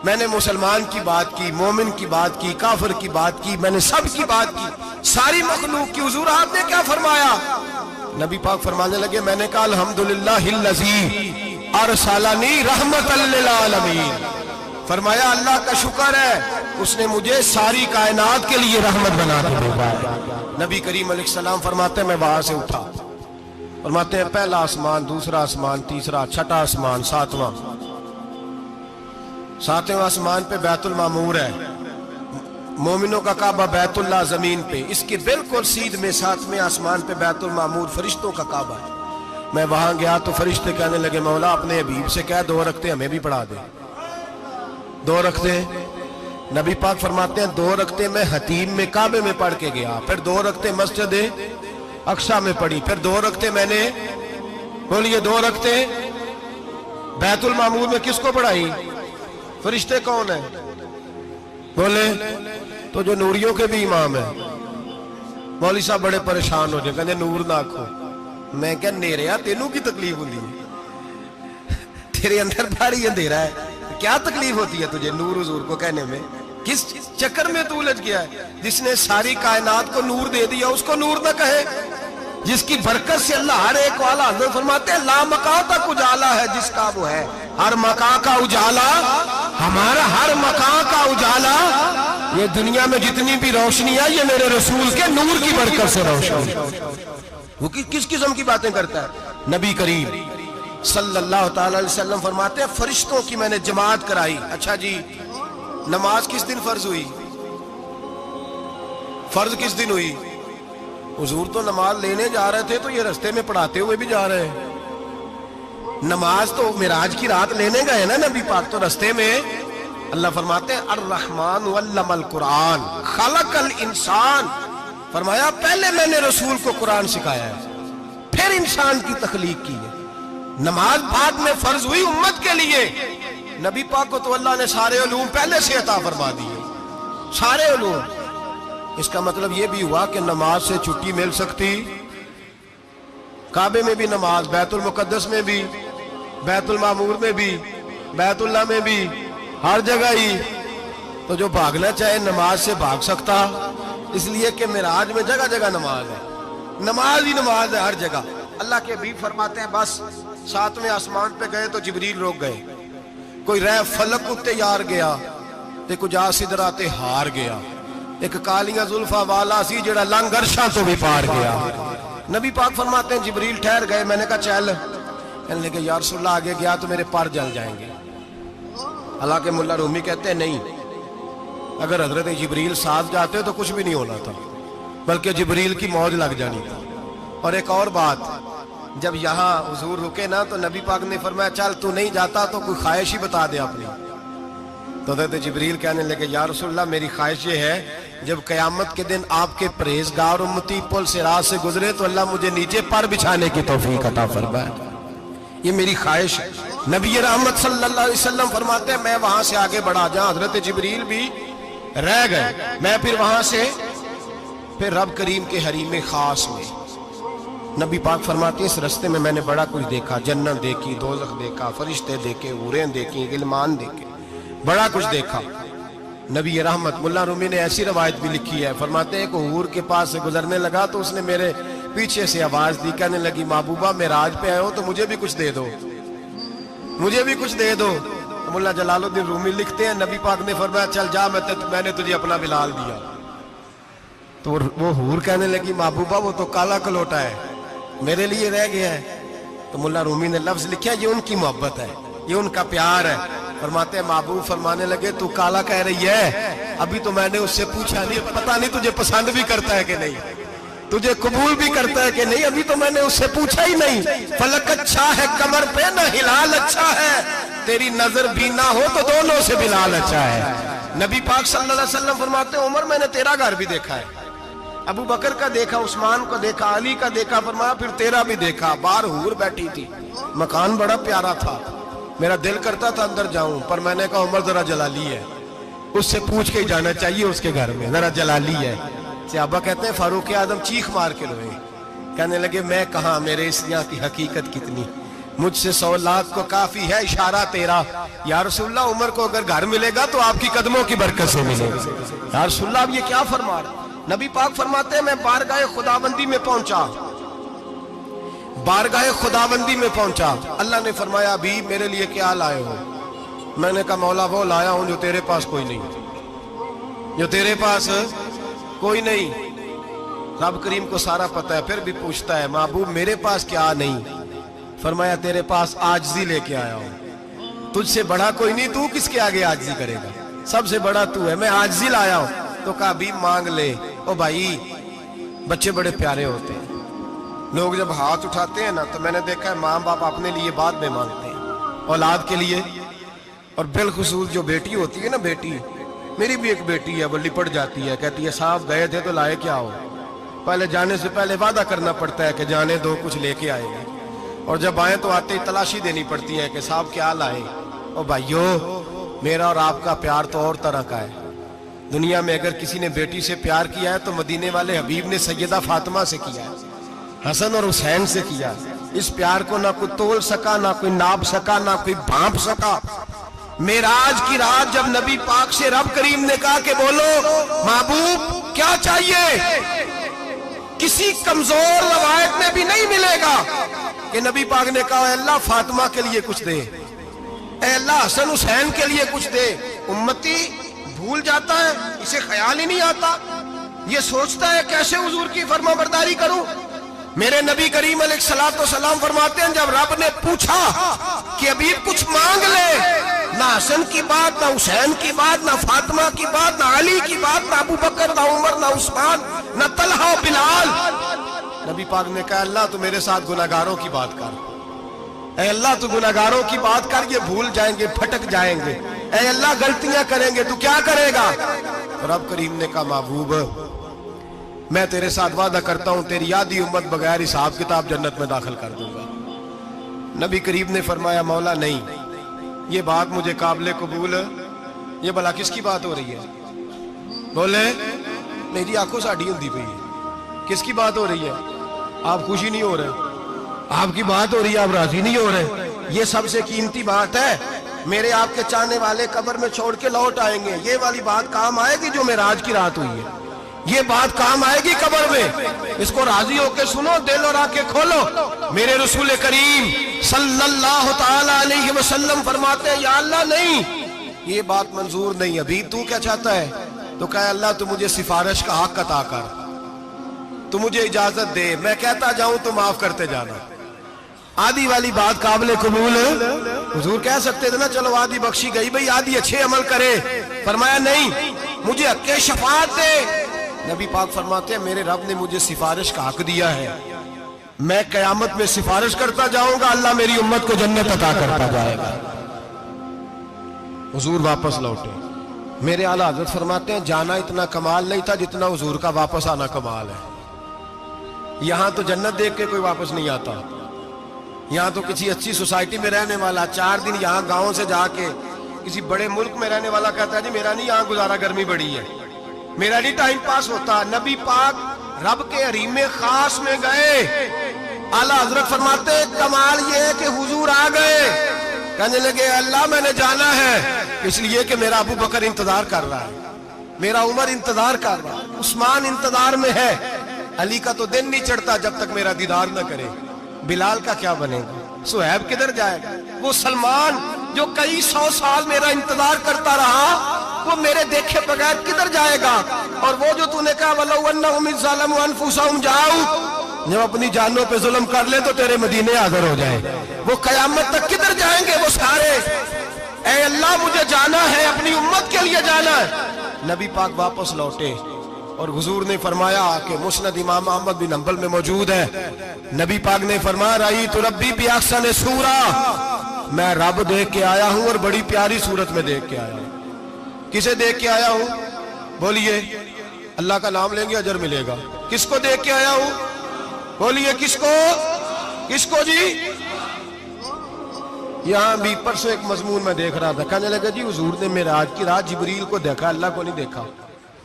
میں نے مسلمان کی بات کی، مومن کی بات کی، کافر کی بات کی، میں نے سب کی بات کی، ساری مخلوق کی۔ حضور آپ نے کیا فرمایا؟ نبی پاک فرمانے لگے میں نے کہا الحمدللہ الذی ارسلنی رحمت للعالمین، فرمایا اللہ کا شکر ہے اس نے مجھے ساری کائنات کے لیے رحمت بنا کے بھیجا ہے۔ نبی کریم علیہ السلام فرماتے ہیں میں وہاں سے اٹھا، فرماتے ہیں پہلا آسمان، دوسرا آسمان، تیسرا، چھٹا آسمان، ساتواں آسمان پہ بیت المعمور ہے، مومنوں کا کعبہ بیت اللہ زمین پہ، اس کے بالکل سیدھ میں ساتویں آسمان پہ بیت المعمور فرشتوں کا کعبہ ہے۔ میں وہاں گیا تو فرشتے کہنے لگے مولا اپنے حبیب سے کہہ 2 رکعتیں ہمیں بھی پڑھا دے۔ 2 رکعتیں نبی پاک فرماتے ہیں 2 رکعتیں میں حتیم میں کعبے میں پڑھ کے گیا، پھر 2 رکعتیں مسجد اقصی میں پڑھی، پھر 2 رکعتیں میں نے بولیے 2 رکعتیں بیت المعمور میں کس کو پڑھائی؟ فرشتے کون ہیں بولے؟ تو جو نوریوں کے بھی امام ہیں۔ مولوی صاحب بڑے پریشان ہو جائے، کہنے نور نہ آکھو۔ میں کہا نیریا تینوں کی تکلیف ہوتی ہے، تیرے اندر بھاری اندھیرا ہے، کیا تکلیف ہوتی ہے تجھے نور حضور کو کہنے میں؟ کس چکر میں تو الجھ گیا ہے؟ جس نے ساری کائنات کو نور دے دیا اس کو نور نہ کہے؟ جس کی برکت سے اللہ ہر ایک والا، حضرت فرماتے ہیں لا مکان تک اجالا ہے جس کا وہ ہے، ہر مکان کا اجالا ہمارا، ہر مکان کا اجالا، یہ دنیا میں جتنی بھی روشنی ہے یہ میرے رسول کے نور کی برکت سے روشنی۔ وہ کس قسم کی باتیں کرتا ہے؟ نبی کریم صلی اللہ تعالی علیہ وسلم فرماتے ہیں فرشتوں کی میں نے جماعت کرائی۔ اچھا جی نماز کس دن فرض ہوئی؟ فرض کس دن ہوئی؟ حضور تو نماز لینے جا رہے تھے تو یہ رستے میں پڑھاتے ہوئے بھی جا رہے ہیں۔ نماز تو معراج کی رات لینے گئے نا نبی پاک، تو رستے میں اللہ فرماتے ہیں الرحمن علم القرآن خلق الانسان، فرمایا پہلے میں نے رسول کو قرآن سکھایا ہے پھر انسان کی تخلیق کی ہے۔ نماز بعد میں فرض ہوئی امت کے لیے، نبی پاک کو تو اللہ نے سارے علوم پہلے سے عطا فرما دیے، سارے علوم۔ اس کا مطلب یہ بھی ہوا کہ نماز سے چھٹی مل سکتی، کعبے میں بھی نماز، بیت المقدس میں بھی، بیت المعمور میں بھی، بیت اللہ میں بھی، ہر جگہ ہی۔ تو جو بھاگنا چاہے نماز سے بھاگ سکتا، اس لیے کہ معراج میں جگہ جگہ نماز ہے، نماز ہی نماز ہے ہر جگہ۔ اللہ کے حبیب فرماتے ہیں بس 7ویں آسمان پہ گئے تو جبریل روک گئے، کوئی رہ فلک اتے یار گیا تے کچھ سدرا تے ہار گیا، ایک کالیاں زلفاں والا سی جڑا لنگ عرشاں تو بھی پار گیا۔ نبی پاک فرماتے ہیں جبریل ٹھہر گئے، میں نے کہا چل، کہنے لگے یا رسول اللہ آگے گیا تو میرے پر جل جائیں گے۔ حالانکہ ملا رومی کہتے ہیں نہیں، اگر حضرت جبریل ساتھ جاتے تو کچھ بھی نہیں ہونا تھا، بلکہ جبریل کی موج لگ جانی تھی۔ اور ایک اور بات، جب یہاں حضور رکے نا تو نبی پاک نے فرمایا چل تو نہیں جاتا تو کوئی خواہش ہی بتا دے اپنی۔ تو حضرت جبریل کہنے لگے یا رسول اللہ میری خواہش یہ ہے جب قیامت کے دن آپ کے پرہیزگار امتی پل سے راہ سے گزرے تو اللہ مجھے نیچے پر بچھانے کی توفیق عطا فرمائے، یہ میری خواہش ہے۔ نبی رحمت صلی اللہ علیہ وسلم فرماتے ہیں میں وہاں سے آگے بڑھا جاؤں، حضرت جبریل بھی رہ گئے، میں پھر وہاں سے پھر رب کریم کے حریم خاص میں۔ نبی پاک فرماتے ہیں اس رستے میں میں نے بڑا کچھ دیکھا، جنت دیکھی، دوزخ دیکھا، فرشتے دیکھے، حوریں دیکھی، غلمان دیکھے، بڑا کچھ دیکھا۔ نبی رحمت ملا رومی نے ایسی روایت بھی لکھی ہے، فرماتے ہیں کہ حور کے پاس سے گزرنے لگا تو اس نے میرے پیچھے سے آواز دی، کہنے لگی محبوبہ معراج پہ آئے ہو تو مجھے بھی کچھ دے دو، مجھے بھی کچھ دے دو۔ ملا جلال الدین رومی لکھتے ہیں نبی پاک نے فرمایا چل جا میں نے تجھے اپنا بلال دیا۔ تو وہ حور کہنے لگی محبوبہ وہ تو کالا کلوٹا ہے، میرے لیے رہ گیا ہے۔ تو ملا رومی نے لفظ لکھا یہ ان کی محبت ہے، یہ ان کا پیار ہے۔ فرماتے ہیں محبوب فرمانے لگے تو کالا کہہ رہی ہے، ابھی تو میں نے اس سے پوچھا نہیں، پتہ نہیں تجھے پسند بھی کرتا ہے کہ نہیں، تجھے قبول بھی کرتا ہے کہ نہیں، ابھی تو میں نے اس سے پوچھا ہی نہیں۔ فلک اچھا ہے کمر پہ نہ ہلال اچھا ہے، تیری نظر بھی نہ ہو تو دونوں سے بلال اچھا ہے. نبی پاک صلی اللہ علیہ وسلم فرماتے ہیں عمر میں نے تیرا گھر بھی دیکھا ہے, ابو بکر کا دیکھا, عثمان کو دیکھا, علی کا دیکھا, فرمایا پھر تیرا بھی دیکھا. باہر حور بیٹھی تھی, مکان بڑا پیارا تھا, میرا دل کرتا تھا اندر جاؤں, پر میں نے کہا عمر ذرا جلالی ہے, اس سے پوچھ کے ہی جانا چاہیے, اس کے گھر میں ذرا جلالی ہے. صحابہ کہتے ہیں فاروق اعظم چیخ مار کے روئے, کہنے لگے میں کہاں, میرے اس یہاں کی حقیقت کتنی, مجھ سے 100 لاکھ کو کافی ہے اشارہ تیرا. یا رسول اللہ عمر کو اگر گھر ملے گا تو آپ کی قدموں کی برکت سے ملے گا. یا رسول اللہ اب یہ کیا فرما رہا. نبی پاک فرماتے ہیں میں بارگاہ خداوندی میں پہنچا, بارگاہ خداوندی میں پہنچا, اللہ نے فرمایا ابھی میرے لیے کیا لائے ہو. میں نے کہا مولا وہ لایا ہوں جو تیرے پاس کوئی نہیں, جو تیرے پاس کوئی نہیں. رب کریم کو سارا پتہ ہے, پھر بھی پوچھتا ہے محبوب میرے پاس کیا نہیں. فرمایا تیرے پاس عاجزی لے کے آیا ہوں, تجھ سے بڑا کوئی نہیں, تو کس کے آگے عاجزی کرے گا, سب سے بڑا تو ہے, میں عاجزی لایا ہوں. تو کہا بھی مانگ لے. او بھائی بچے بڑے پیارے ہوتے ہیں, لوگ جب ہاتھ اٹھاتے ہیں نا تو میں نے دیکھا ہے ماں باپ اپنے لیے بعد میں مانگتے ہیں, اولاد کے لیے. اور بالخصوص جو بیٹی ہوتی ہے نا, بیٹی, میری بھی ایک بیٹی ہے, وہ لپٹ جاتی ہے, کہتی ہے صاحب گئے تھے تو لائے کیا ہو. پہلے جانے سے پہلے وعدہ کرنا پڑتا ہے کہ جانے دو کچھ لے کے آئے گا, اور جب آئیں تو آتے ہی تلاشی دینی پڑتی ہے کہ صاحب کیا لائے. او بھائیو میرا اور آپ کا پیار تو اور طرح کا ہے. دنیا میں اگر کسی نے بیٹی سے پیار کیا ہے تو مدینے والے حبیب نے سیدہ فاطمہ سے کیا ہے, حسن اور حسین سے کیا. اس پیار کو نہ کوئی تول سکا, نہ کوئی ناپ سکا, نہ کوئی بھانپ سکا. معراج کی رات جب نبی پاک سے رب کریم نے کہا کہ بولو محبوب کیا چاہیے, کسی کمزور روایت میں بھی نہیں ملے گا کہ نبی پاک نے کہا اے اللہ فاطمہ کے لیے کچھ دے, اے اللہ حسن حسین کے لیے کچھ دے. امتی بھول جاتا ہے, اسے خیال ہی نہیں آتا, یہ سوچتا ہے کیسے حضور کی فرما برداری کروں. میرے نبی کریم علیہ الصلوۃ والسلام فرماتے ہیں جب رب نے پوچھا کہ ابھی کچھ مانگ لے, نہ حسن کی بات, نہ حسین کی بات, نہ فاطمہ کی بات, نہ علی کی بات, نہ ابو بکر, نہ عمر, نہ عثمان, نہ طلحہ و بلال. نبی پاک نے کہا اللہ تو میرے ساتھ گناہگاروں کی بات کر, اے اللہ تو گناہگاروں کی بات کر, یہ بھول جائیں گے, پھٹک جائیں گے, اے اللہ غلطیاں کریں گے, تو کیا کرے گا. رب کریم نے کہا محبوب میں تیرے ساتھ وعدہ کرتا ہوں تیری آدھی امت بغیر حساب کتاب جنت میں داخل کر دوں گا. نبی کریم نے فرمایا مولا نہیں, یہ بات مجھے قابل قبول, یہ بھلا کس کی بات ہو رہی ہے. بولے میری آنکھوں ساڑھی ہوندی پئی ہے, کس کی بات ہو رہی ہے. آپ خوشی نہیں ہو رہے, آپ کی بات ہو رہی ہے, آپ راضی نہیں ہو رہے. یہ سب سے قیمتی بات ہے, میرے آپ کے چاہنے والے قبر میں چھوڑ کے لوٹ آئیں گے. یہ والی بات کام آئے گی جو معراج کی رات ہوئی ہے, یہ بات کام آئے گی قبر میں. اس کو راضی ہو کے سنو, دل اور آنکھیں کھولو. میرے رسول کریم صلی اللہ تعالی علیہ وسلم فرماتے ہیں یا اللہ نہیں, یہ بات منظور نہیں. ابھی تو کیا چاہتا ہے؟ تو کہا اللہ تو مجھے سفارش کا حق عطا کر, تو مجھے اجازت دے, میں کہتا جاؤں تو معاف کرتے جانا. آدھی والی بات قابل قبول حضور کہہ سکتے تھے نا چلو آدھی بخشی گئی بھئی, آدھی اچھے عمل کرے. فرمایا نہیں, مجھے حق شفاعت دے. نبی پاک فرماتے ہیں میرے رب نے مجھے سفارش کا حق دیا ہے, میں قیامت میں سفارش کرتا جاؤں گا, اللہ میری امت کو جنت عطا کرتا جائے گا. حضور واپس لوٹے. میرے اعلیٰ حضرت فرماتے ہیں جانا اتنا کمال نہیں تھا جتنا حضور کا واپس آنا کمال ہے. یہاں تو جنت دیکھ کے کوئی واپس نہیں آتا, یہاں تو کسی اچھی سوسائٹی میں رہنے والا 4 دن یہاں گاؤں سے جا کے کسی بڑے ملک میں رہنے والا کہتا ہے جی میرا نہیں یہاں گزارا, گرمی بڑی ہے, میرا نہیں ٹائم پاس ہوتا. نبی پاک رب کے حریم خاص میں گئے. اعلیٰ حضرت فرماتے ہیں کمال یہ ہے کہ حضور آ گئے, کہنے لگے اللہ میں نے جانا ہے, اس لیے کہ میرا ابو بکر انتظار کر رہا ہے, میرا عمر انتظار کر رہا ہے, عثمان انتظار میں ہے, علی کا تو دن نہیں چڑھتا جب تک میرا دیدار نہ کرے. بلال کا کیا بنے گا, صہیب کدھر جائے گا, وہ سلمان جو کئی 100 سال میرا انتظار کرتا رہا وہ میرے دیکھے بغیر کدھر جائے گا. اور وہ جو تو نے کہا وَلَوْ أَنَّهُمْ إِذْ ظَلَمُوا أَنفُسَهُمْ جَاءُوا, جب اپنی جانوں پہ ظلم کر لیں تو تیرے مدینے حاضر ہو جائیں, وہ قیامت تک کدھر جائیں گے وہ سارے. اے اللہ مجھے جانا ہے, اپنی امت کے لیے جانا ہے. نبی پاک واپس لوٹے اور حضور نے فرمایا کہ مسند امام احمد بن حنبل میں موجود ہے, نبی پاک نے فرمایا رأیت ربی بأحسن صورہ, میں رب دیکھ کے آیا ہوں اور بڑی پیاری صورت میں دیکھ کے آیا ہوں. کسے دیکھ کے آیا ہوں؟ بولیے. اللہ کا نام لیں گے اجر ملے گا. کس کو دیکھ کے آیا ہوں؟ بولیے کس کو؟ کس کو جی؟ یہاں بھی پرسوں ایک مضمون میں دیکھ رہا تھا, کہنے لگا جی حضور نے معراج کی رات جبریل کو دیکھا, اللہ کو نہیں دیکھا.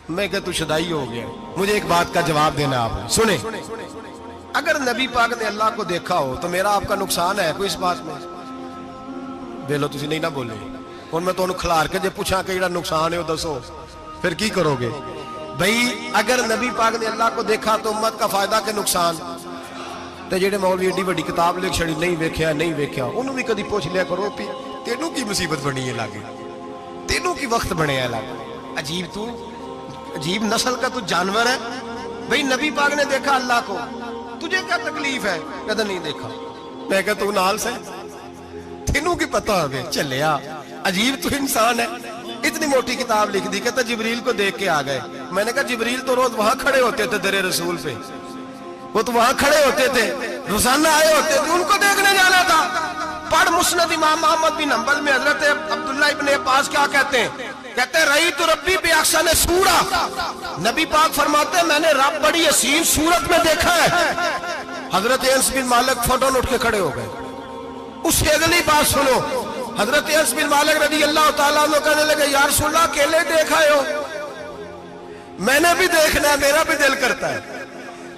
میں کہ تو شدائی ہو گیا. مجھے ایک بات کا جواب دینا آپ نے. سنیں, اگر نبی پاک نے اللہ کو دیکھا ہو تو میرا آپ کا نقصان ہے کوئی اس بات میں؟ بولو تسی نہیں نہ بولے. اور میں تو کھلار کے جے پوچھا کہ جڑا نقصان ہے وہ دسو, پھر کی کرو گے؟ بھئی اگر نبی پاک نے اللہ کو دیکھا تو امت کا فائدہ کہ نقصان؟ تے جڑے مولوی ایڈی بڑی کتاب لکھ چھڑی نہیں ویکھیا نہیں ویکھیا, انہوں بھی کدی پوچھ لیا کرو پی تینوں کی مصیبت بنی ہے لاگے, تینوں کی وقت بنے ہے لاگے. عجیب تو عجیب نسل کا تو جانور ہے. بھئی نبی پاک نے دیکھا اللہ کو, تجھے کیا تکلیف ہے؟ کہتا نہیں دیکھا. میں کہتا تو نال سے تینوں کی پتہ ہوگے چلیا. عجیب تو انسان ہے. اتنی موٹی کتاب لکھ دی, کہتا جبریل کو دیکھ کے آ گئے. میں نے کہا جبریل تو روز وہاں کھڑے ہوتے تھے در رسول پہ, وہ تو وہاں کھڑے ہوتے تھے, روزانہ آئے ہوتے تھے, ان کو دیکھنے جانا تھا. پڑھ مسند امام محمد بن حنبل میں حضرت عبداللہ ابن عباس کیا کہتے ہیں؟ کہتے ہیں رأیت ربی بأحسن صورہ. نبی پاک فرماتے ہیں میں نے رب بڑی حسین صورت میں دیکھا ہے. حضرت انس بن مالک فوٹون اٹھ کے کھڑے ہو گئے. اس سے اگلی بات سنو, حضرت انس بن مالک رضی اللہ تعالیٰ عنہ کہنے لگے یا رسول اللہ اکیلے دیکھا ہو؟ میں نے بھی دیکھنا ہے, میرا بھی دل کرتا ہے.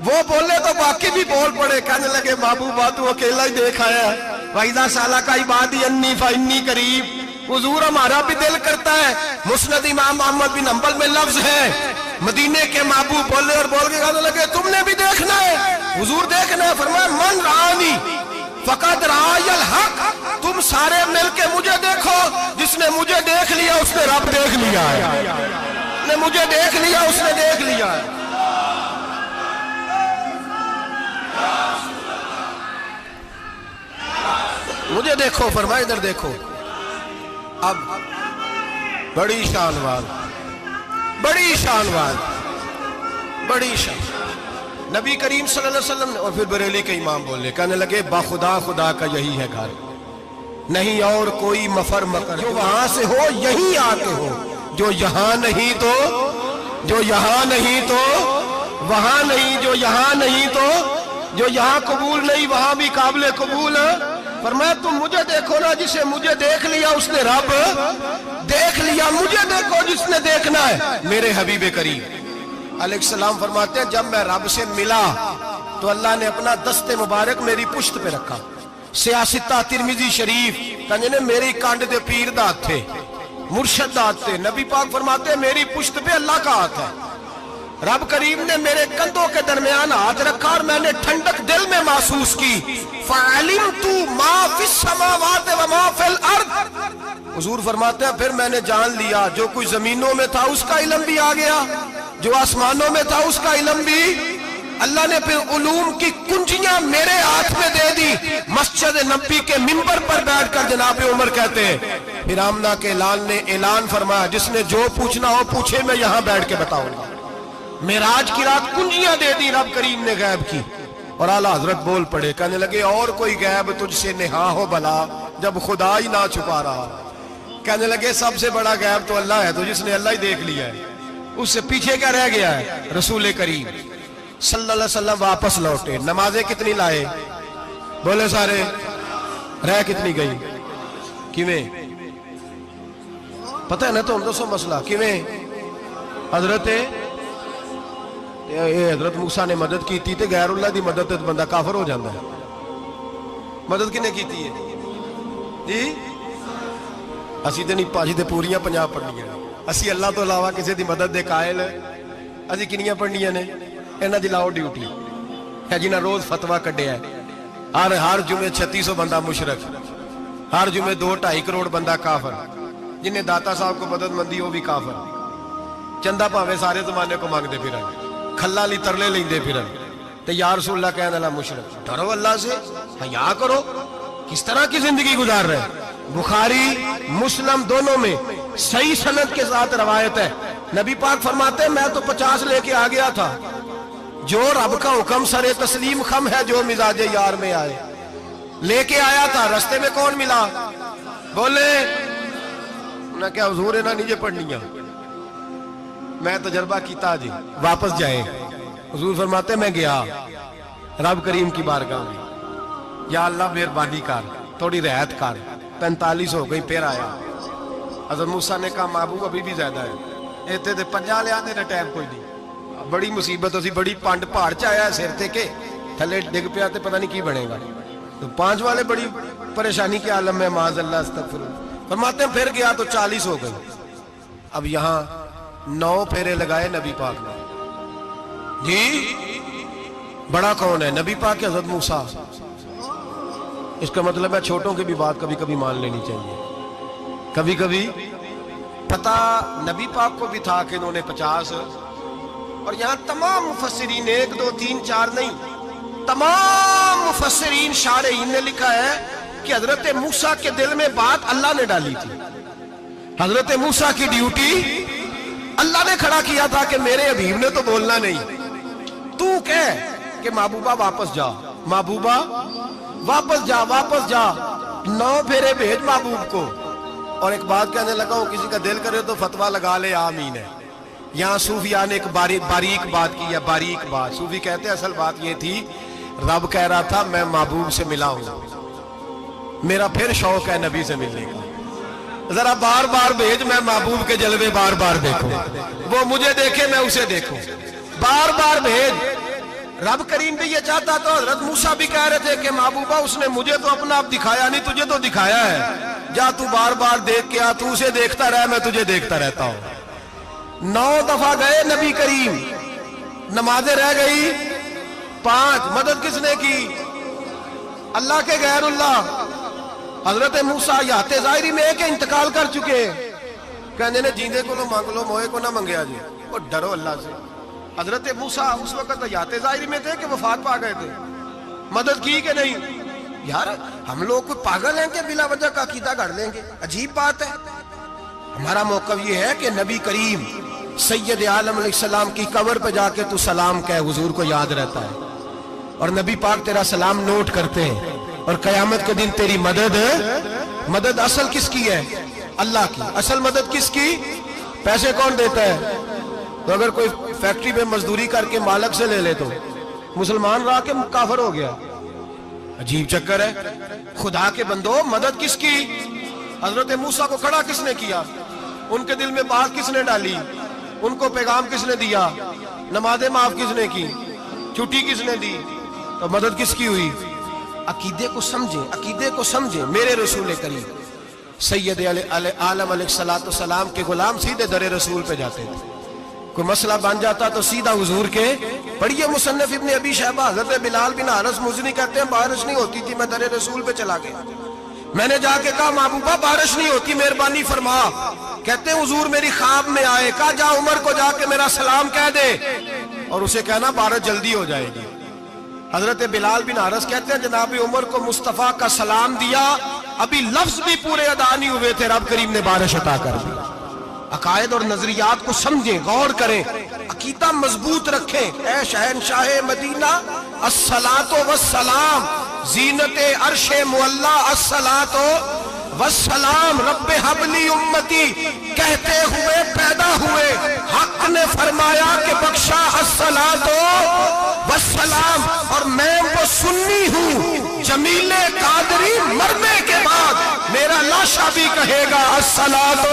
وہ بولے تو باقی بھی بول پڑے, کہنے لگے محبوبہ تو اکیلا ہی دیکھا ہے. وَإِذَا سَأَلَكَ عِبَادِي عَنِّي فَإِنِّي قَرِيبٌ. حضور ہمارا بھی دل کرتا ہے. مسند امام محمد بن حنبل میں لفظ ہے, مدینے کے محبوب بولے اور بول کے کہنے لگے تم نے بھی دیکھنا ہے؟ حضور دیکھنا ہے. فرمایا من رآنی فقد رآی الحق. تم سارے مل کے مجھے دیکھو, جس نے مجھے دیکھ لیا اس نے رب دیکھ لیا ہے. نے مجھے دیکھ لیا اس نے دیکھ لیا ہے. مجھے دیکھو, فرمایا ادھر دیکھو. اب بڑی شان وال, بڑی شان وال, بڑی شان. نبی کریم صلی اللہ علیہ وسلم نے, اور پھر بریلی کے امام بولے, کہنے لگے با خدا خدا کا یہی ہے گھر, نہیں اور کوئی مفر مکر. جو وہاں سے ہو یہی آتے ہو, جو یہاں نہیں تو, جو یہاں نہیں تو وہاں نہیں, جو یہاں نہیں تو, جو یہاں قبول نہیں وہاں بھی قابل قبول. فرمایا تم مجھے دیکھو نا, جسے مجھے دیکھ لیا اس نے رب دیکھ لیا. مجھے دیکھو جس نے دیکھنا ہے. میرے حبیب کریم علیہ السلام فرماتے ہیں جب میں رب سے ملا تو اللہ نے اپنا دست مبارک میری پشت پہ رکھا. سیاستہ ترمذی شریف کہنے نے میری کانڈ دے پیر دات تھے, مرشد دات تھے. نبی پاک فرماتے ہیں میری پشت پہ اللہ کا ہاتھ ہے. رب کریم نے میرے کندھوں کے درمیان ہاتھ رکھا اور میں نے ٹھنڈک دل میں محسوس کی. فَعَلِمْتُ مَا فِي السَّمَاوَاتِ وَمَا فِي الْأَرْضِ. حضور فرماتے ہیں پھر میں نے جان لیا جو کوئی زمینوں میں تھا اس کا علم بھی آ گیا, جو آسمانوں میں تھا اس کا علم بھی. اللہ نے پھر علوم کی کنجیاں میرے ہاتھ میں دے دی. مسجد نبی کے منبر پر بیٹھ کر جناب عمر کہتے ہیں پھر آمنہ کے لال نے اعلان فرمایا جس نے جو پوچھنا ہو پوچھے, میں یہاں بیٹھ کے بتاؤں گا. معراج کی رات کنجیاں دے دی رب کریم نے غیب کی. اور اعلیٰ حضرت بول پڑے, کہنے لگے اور کوئی غیب تجھ سے نہا ہو بھلا جب خدا ہی نہ چھپا رہا. کہنے لگے سب سے بڑا غیب تو اللہ ہے, تو جس نے اللہ ہی دیکھ لیا ہے اس سے پیچھے کیا رہ گیا ہے. رسول کریم صلی اللہ علیہ وسلم واپس لوٹے, نمازیں کتنی لائے؟ بولے سارے. رہ کتنی گئی؟ کیویں پتہ ہے نا, تو ہم دوسو مسئلہ کیویں حضرت موسیٰ نے مدد کی تھی تے غیر اللہ دی مدد تے بندہ کافر ہو جاندہ ہے. مدد کنے کی تھی ہے جی؟ اسی تے نہیں پاجی تے پوریاں 50 پڑھنیاں, اسی اللہ تو علاوہ کسی دی مدد دے قائل اسی کنیاں پڑھنیاں نے. انہاں دی لاؤ ڈیوٹی ہے جنہاں روز فتوہ کڈیا ہے. ہر جمعے 3600 بندہ مشرک, ہر جمعے 2-2.5 کروڑ بندہ کافر, جنہیں داتا صاحب کو مدد مندی وہ بھی کافر. چندہ پاوے سارے زمانے کو مانگ دے پھرن, کھلا لی ترلے لیں دے پھرن, تو یا رسول اللہ کہنے اللہ مشرک. ڈرو اللہ سے, حیا کرو. کس طرح کی زندگی گزار رہے. بخاری مسلم دونوں میں صحیح سند کے ساتھ روایت ہے, نبی پاک فرماتے ہیں میں تو 50 لے کے آ گیا تھا. جو رب کا حکم سرے تسلیم خم ہے جو مزاج یار میں آئے. لے کے آیا تھا، رستے میں کون ملا؟ بولے نہ کیا حضور ہے نہ نیچے پڑھنیاں، میں تجربہ کیتا جی، واپس جائیں۔ حضور فرماتے میں گیا رب کریم کی بارگاہ میں، یا اللہ مہربانی کر، تھوڑی رعایت کر، 45 ہو گئی، پھر آیا۔ حضرت موسیٰ نے کہا محبوب ابھی بھی زیادہ ہے، ایتے تے 50 لے آنے نہ ٹائم کوئی نہیں، بڑی مصیبت ہو سی، بڑی پانڈ پہاڑ چایا ہے سر تے کے تھلے ڈگ پیا تے پتہ نہیں کی بنے گا، تو 5 والے بڑی پریشانی کے عالم میں، معاذ اللہ استغفر۔ فرماتے ہیں پھر گیا تو 40 ہو گئی۔ اب یہاں 9 پھیرے لگائے نبی پاک نے، جی بڑا کون ہے؟ نبی پاک کے حضرت موسیٰ۔ اس کا مطلب ہے چھوٹوں کی بھی بات کبھی کبھی مان لینی چاہیے۔ کبھی کبھی پتہ نبی پاک کو بھی تھا کہ انہوں نے 50، اور یہاں تمام مفسرین 1 2 3 4 نہیں، تمام مفسرین شارحین نے لکھا ہے کہ حضرت موسیٰ کے دل میں بات اللہ نے ڈالی تھی۔ حضرت موسیٰ کی ڈیوٹی اللہ نے کھڑا کیا تھا کہ میرے حبیب نے تو بولنا نہیں، تو کہہ کہ محبوبہ واپس جا، محبوبہ واپس جا، واپس جا، 9 پھیرے بھیج محبوب کو۔ اور ایک بات کہنے لگا ہوں، کسی کا دل کرے تو فتویٰ لگا لے، آمین ہے۔ یہاں صوفیاء نے ایک باریک بات کی ہے، باریک بات۔ صوفی کہتے ہیں اصل بات یہ تھی، رب کہہ رہا تھا میں محبوب سے ملا ہوں، میرا پھر شوق ہے نبی سے ملنے کا، ذرا بار بار بھیج، میں محبوب کے جلوے بار بار دیکھوں، وہ مجھے دیکھے میں اسے دیکھوں، بار بار بھیج۔ رب کریم بھی یہ چاہتا تو حضرت موسیٰ بھی کہہ رہے تھے کہ محبوبہ اس نے مجھے تو اپنا آپ دکھایا نہیں، تجھے تو دکھایا ہے، جا تو بار بار دیکھ کے آ، تو اسے دیکھتا رہ، میں تجھے دیکھتا رہتا ہوں۔ 9 دفعہ گئے نبی کریم، نمازیں رہ گئی 5، مدد کس نے کی؟ اللہ کے غیر اللہ۔ حضرت موسیٰ یات ظاہری میں کہ انتقال کر چکے، کہنے نے جیندے کو نہ مانگ لو، موئے کو نہ منگیا جی، وہ ڈرو اللہ سے۔ حضرت موسیٰ اس وقت یات ظاہری میں تھے کہ وفات پا گئے تھے، مدد کی کہ نہیں؟ یار ہم لوگ کوئی پاگل ہیں کہ بلا وجہ کا عقیدہ گھڑ لیں گے؟ عجیب بات ہے۔ ہمارا موقف یہ ہے کہ نبی کریم سید عالم علیہ السلام کی قبر پہ جا کے تو سلام کہے، حضور کو یاد رہتا ہے، اور نبی پاک تیرا سلام نوٹ کرتے ہیں، اور قیامت کے دن تیری مدد اصل کس کی ہے؟ اللہ کی۔ اصل مدد کس کی؟ پیسے کون دیتا ہے؟ تو اگر کوئی فیکٹری میں مزدوری کر کے مالک سے لے لے تو مسلمان رہا کے کافر ہو گیا، عجیب چکر ہے۔ خدا کے بندو، مدد کس کی؟ حضرت موسیٰ کو کھڑا کس نے کیا؟ ان کے دل میں بات کس نے ڈالی؟ ان کو پیغام کس نے دیا؟ نمازیں معاف کس نے کی؟ چھٹی کس نے دی؟ تو مدد کس کی ہوئی؟ عقیدے کو سمجھیں، عقیدے کو سمجھیں۔ میرے رسول کریم سید عالم علیہ السلام کے غلام سیدھے در رسول پہ جاتے تھے، کوئی مسئلہ بن جاتا تو سیدھا حضور کے۔ پڑھیے مصنف ابن ابی شیبہ، حضرت بلال بن حارث مزنی کہتے ہیں بارش نہیں ہوتی تھی، میں در رسول پہ چلا گیا، میں نے جا کے کہا محبوبہ بارش نہیں ہوتی، مہربانی فرما۔ کہتے ہیں حضور میری خواب میں آئے، کہا جا عمر کو جا کے میرا سلام کہہ دے، اور اسے کہنا بارش جلدی ہو جائے گی۔ حضرت بلال بن حارث کہتے ہیں جناب عمر کو مصطفیٰ کا سلام دیا، ابھی لفظ بھی پورے ادا نہیں ہوئے تھے، رب کریم نے بارش عطا کر دی۔ عقائد اور نظریات کو سمجھیں، غور کریں، عقیدہ مضبوط رکھیں۔ اے شہنشاہ مدینہ الصلاۃ والسلام، زینت عرش معلا الصلاۃ والسلام، رب حب لی امتی کہتے ہوئے پیدا ہوئے، حق نے فرمایا کہ بخشا الصلاۃ والسلام، اور میں وہ سنی ہوں جمیل قادری مرنے کے بعد میرا لاشا بھی کہے گا الصلاۃ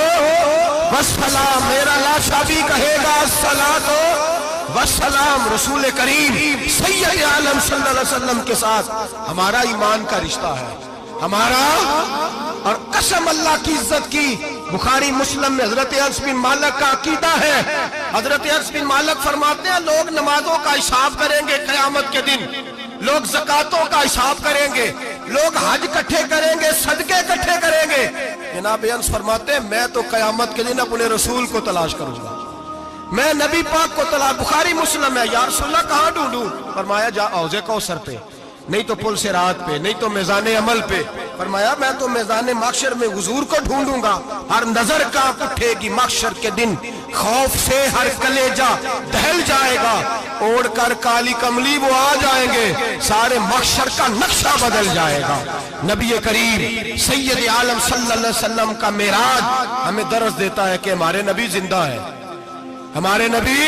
والسلام، میرا لاشا بھی کہے گا الصلاۃ والسلام۔ رسول کریم سید عالم صلی اللہ علیہ وسلم کے ساتھ ہمارا ایمان کا رشتہ ہے، ہمارا، اور قسم اللہ کی عزت کی، بخاری مسلم میں حضرت انس بن مالک کا عقیدہ ہے۔ حضرت انس بن مالک فرماتے ہیں لوگ نمازوں کا حساب کریں گے قیامت کے دن، لوگ زکاتوں کا حساب کریں گے، لوگ حج کٹھے کریں گے، صدقے کٹھے کریں گے۔ جناب انس فرماتے ہیں میں تو قیامت کے دن اپنے رسول کو تلاش کروں گا، میں نبی پاک کو تلاش۔ بخاری مسلم ہے، یا رسول اللہ کہاں ڈھونڈوں؟ فرمایا جا حوض کوثر پہ، نہیں تو پل صراط پہ، نہیں تو میزان عمل پہ۔ فرمایا میں تو میزان محشر میں حضور کو ڈھونڈوں گا، ہر نظر کانپ اٹھے گی محشر کے دن، خوف سے ہر کلیجہ دہل جائے گا، اوڑھ کر کالی کملی وہ آ جائیں گے، سارے محشر کا نقشہ بدل جائے گا۔ نبی کریم سید عالم صلی اللہ علیہ وسلم کا معراج ہمیں درس دیتا ہے کہ ہمارے نبی زندہ ہے، ہمارے نبی،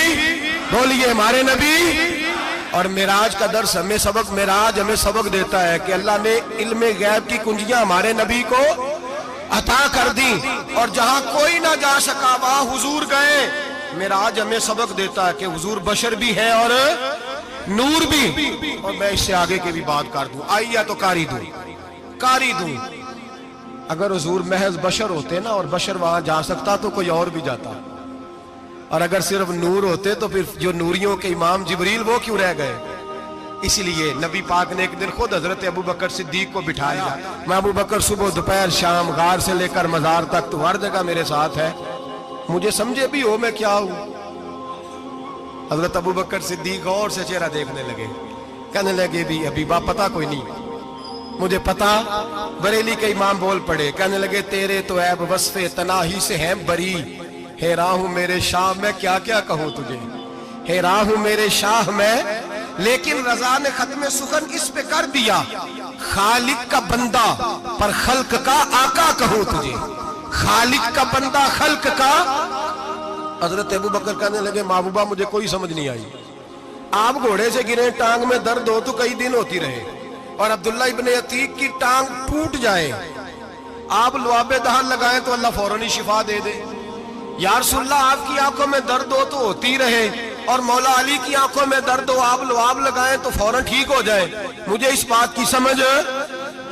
بولیے ہمارے نبی۔ اور معراج کا درس ہمیں سبق، معراج ہمیں سبق دیتا ہے کہ اللہ نے علم غیب کی کنجیاں ہمارے نبی کو عطا کر دی، اور جہاں کوئی نہ جا سکا وہاں حضور گئے۔ معراج ہمیں سبق دیتا ہے کہ حضور بشر بھی ہے اور نور بھی۔ اور میں اس سے آگے کی بھی بات کر دوں، آئی یا تو کاری دوں۔ اگر حضور محض بشر ہوتے نا اور بشر وہاں جا سکتا تو کوئی اور بھی جاتا، اور اگر صرف نور ہوتے تو پھر جو نوریوں کے امام جبریل وہ کیوں رہ گئے؟ اس لیے نبی پاک نے ایک دن خود حضرت ابو بکر صدیق کو بٹھایا۔ میں ابو بکر صبح دوپہر شام غار سے لے کر مزار تک تو ہر جگہ میرے ساتھ ہے، مجھے سمجھے بھی ہو میں کیا ہوں۔ حضرت ابو بکر صدیق غور سے چہرہ دیکھنے لگے، کہنے لگے بھی ابھی با پتہ کوئی نہیں مجھے پتا۔ بریلی کے امام بول پڑے، کہنے لگے تیرے تو عیب وصف تناہی سے ہیں بری، حیران ہوں میرے شاہ میں کیا کیا کہوں تجھے، حیران ہوں میرے شاہ میں، لیکن رضا نے ختم سخن اس پہ کر دیا، خالق کا بندہ پر خلق کا آقا کہوں تجھے، خالق کا بندہ خلق کا۔ حضرت ابو بکر کہنے لگے محبوبہ مجھے کوئی سمجھ نہیں آئی، آپ گھوڑے سے گرے ٹانگ میں درد ہو تو کئی دن ہوتی رہے، اور عبداللہ ابن عتیق کی ٹانگ ٹوٹ جائے، آپ لعاب دہن لگائیں تو اللہ فوراً ہی شفا دے دے۔ یا رسول اللہ آپ کی آنکھوں میں درد ہو تو ہوتی رہے، اور مولا علی کی آنکھوں میں درد ہو آپ لعاب لگائیں تو فوراً ٹھیک ہو جائے، مجھے اس بات کی سمجھ۔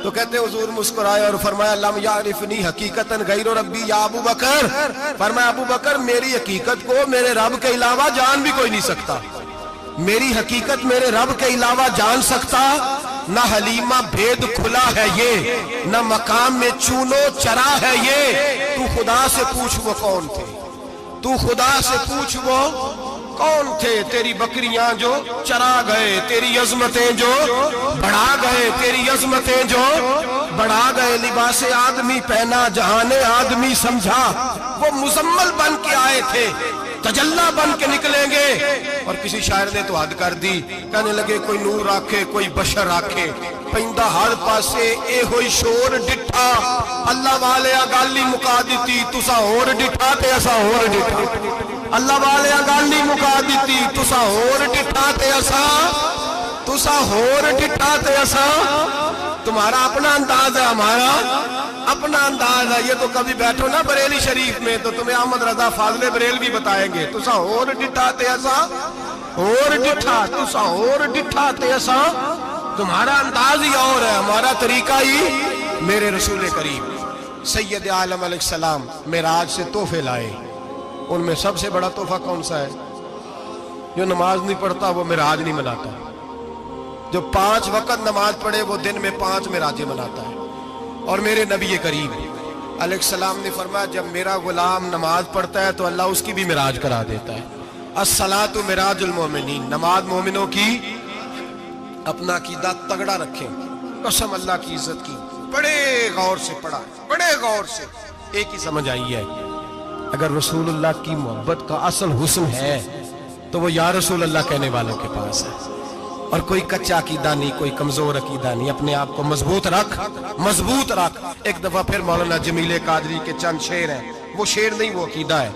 تو کہتے حضور مسکرائے اور فرمایا لم یعرفنی حقیقتاً غیر ربی یا ابو بکر، فرمایا ابو بکر میری حقیقت کو میرے رب کے علاوہ جان بھی کوئی نہیں سکتا، میری حقیقت میرے رب کے علاوہ جان سکتا نہ حلیمہ بھید کھلا ہے یہ، نہ مقام میں چونو چرا ہے یہ، تو خدا سے پوچھ وہ کون تھے، تو خدا سے پوچھ وہ کون تھے، تیری بکریاں جو چرا گئے، تیری عظمتیں جو بڑھا گئے، تیری عظمتیں جو بڑھا گئے، لباس آدمی پہنا جہان آدمی سمجھا، وہ مزمل بن کے آئے تھے تجلا بن کے نکلیں گے۔ اور کسی شاعر نے تو حد کر دی، کہنے لگے کوئی نور آکھے کوئی بشر آکھے، پیندہ ہر پاسے اے ہوئی شور ڈٹھا، اللہ والے گالی مکا دیتی تسا اور ڈٹھا تے اسا اور ڈٹھا، اللہ والے گالی مکا دیتی تسا اور ڈٹھا تے اسا، تسا اور ڈٹھا تے اسا۔ تمہارا اپنا انداز ہے، ہمارا اپنا انداز ہے، یہ تو کبھی بیٹھو نا بریلی شریف میں تو تمہیں احمد رضا فاضل بریل بھی بتائیں گے، تسا اور ڈٹھا تے اسا اور ڈٹھا، تسا اور ڈٹھا تے اسا۔ تمہارا انداز ہی اور ہے، ہمارا طریقہ ہی۔ میرے رسول کریم سید عالم علیہ السلام معراج سے تحفے لائے، ان میں سب سے بڑا تحفہ کون سا ہے؟ جو نماز نہیں پڑھتا وہ معراج نہیں مناتا، جو 5 وقت نماز پڑھے وہ دن میں 5 معراجیں مناتا ہے۔ اور میرے نبی کریم علیہ السلام نے فرمایا جب میرا غلام نماز پڑھتا ہے تو اللہ اس کی بھی معراج کرا دیتا ہے۔ الصلاۃ معراج المومنین، نماز مومنوں کی۔ اپنا عقیدہ تگڑا رکھیں، قسم اللہ کی عزت کی، بڑے غور سے پڑھا، بڑے غور سے۔ ایک ہی سمجھ آئی ہے، اگر رسول اللہ کی محبت کا اصل حسن ہے تو وہ یا رسول اللہ کہنے والوں کے پاس ہے، اور کوئی کچا عقیدہ نہیں، کوئی کمزور عقیدہ نہیں، اپنے آپ کو مضبوط رکھ، مضبوط رکھ۔ ایک دفعہ پھر مولانا جمیل قادری کے چند شعر ہیں، وہ شعر نہیں وہ عقیدہ ہے،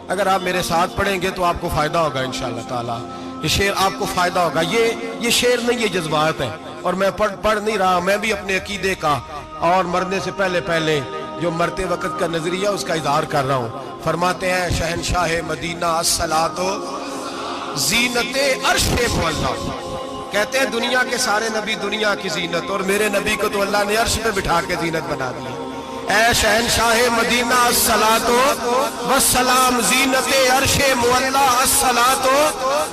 اگر آپ میرے ساتھ پڑھیں گے تو آپ کو فائدہ ہوگا انشاءاللہ تعالی، یہ شعر آپ کو فائدہ ہوگا۔ یہ شعر نہیں، یہ جذبات ہیں، اور میں پڑھ نہیں رہا، میں بھی اپنے عقیدے کا اور مرنے سے پہلے جو مرتے وقت کا نظریہ اس کا اظہار کر رہا ہوں۔ فرماتے ہیں شہنشاہ مدینہ الصلاۃ زینت عرش مولا، کہتے ہیں دنیا کے سارے نبی دنیا کی زینت، اور میرے نبی کو تو اللہ نے عرش پہ بٹھا کے زینت بنا دی۔ اے شہنشاہ مدینہ الصلاۃ والسلام زینت عرش مولا، الصلاۃ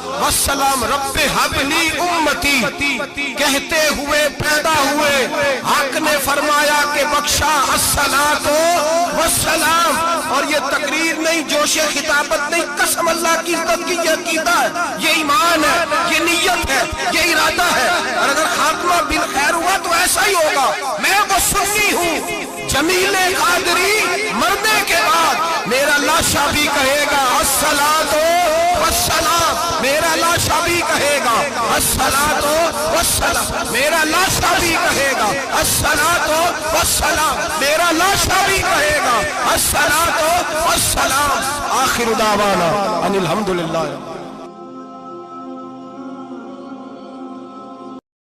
والسلام رب حب لی امتی، کہتے ہوئے پیدا ہوئے، حق نے فرمایا کہ بخشا الصلاۃ والسلام. اور یہ تقریر نہیں، جوش خطابت نہیں، قسم اللہ کی عزت کی یہ عقیدہ ہے، یہ ایمان ہے، یہ نیت ہے، یہ ارادہ ہے. اور اگر خاتمہ بالخیر ہوا تو ایسا ہی ہوگا. میں وہ سنی ہوں، جمیل قادری مرنے کے بعد میرا لاشا بھی کہے گا الصلاۃ والسلام، میرا لاشا بھی کہے گا الصلاۃ والسلام، میرا لاشا بھی کہے گا الصلاۃ والسلام، میرا لاشا بھی کہے گا الصلاۃ والسلام. آخر دعوانا ان الحمدللہ.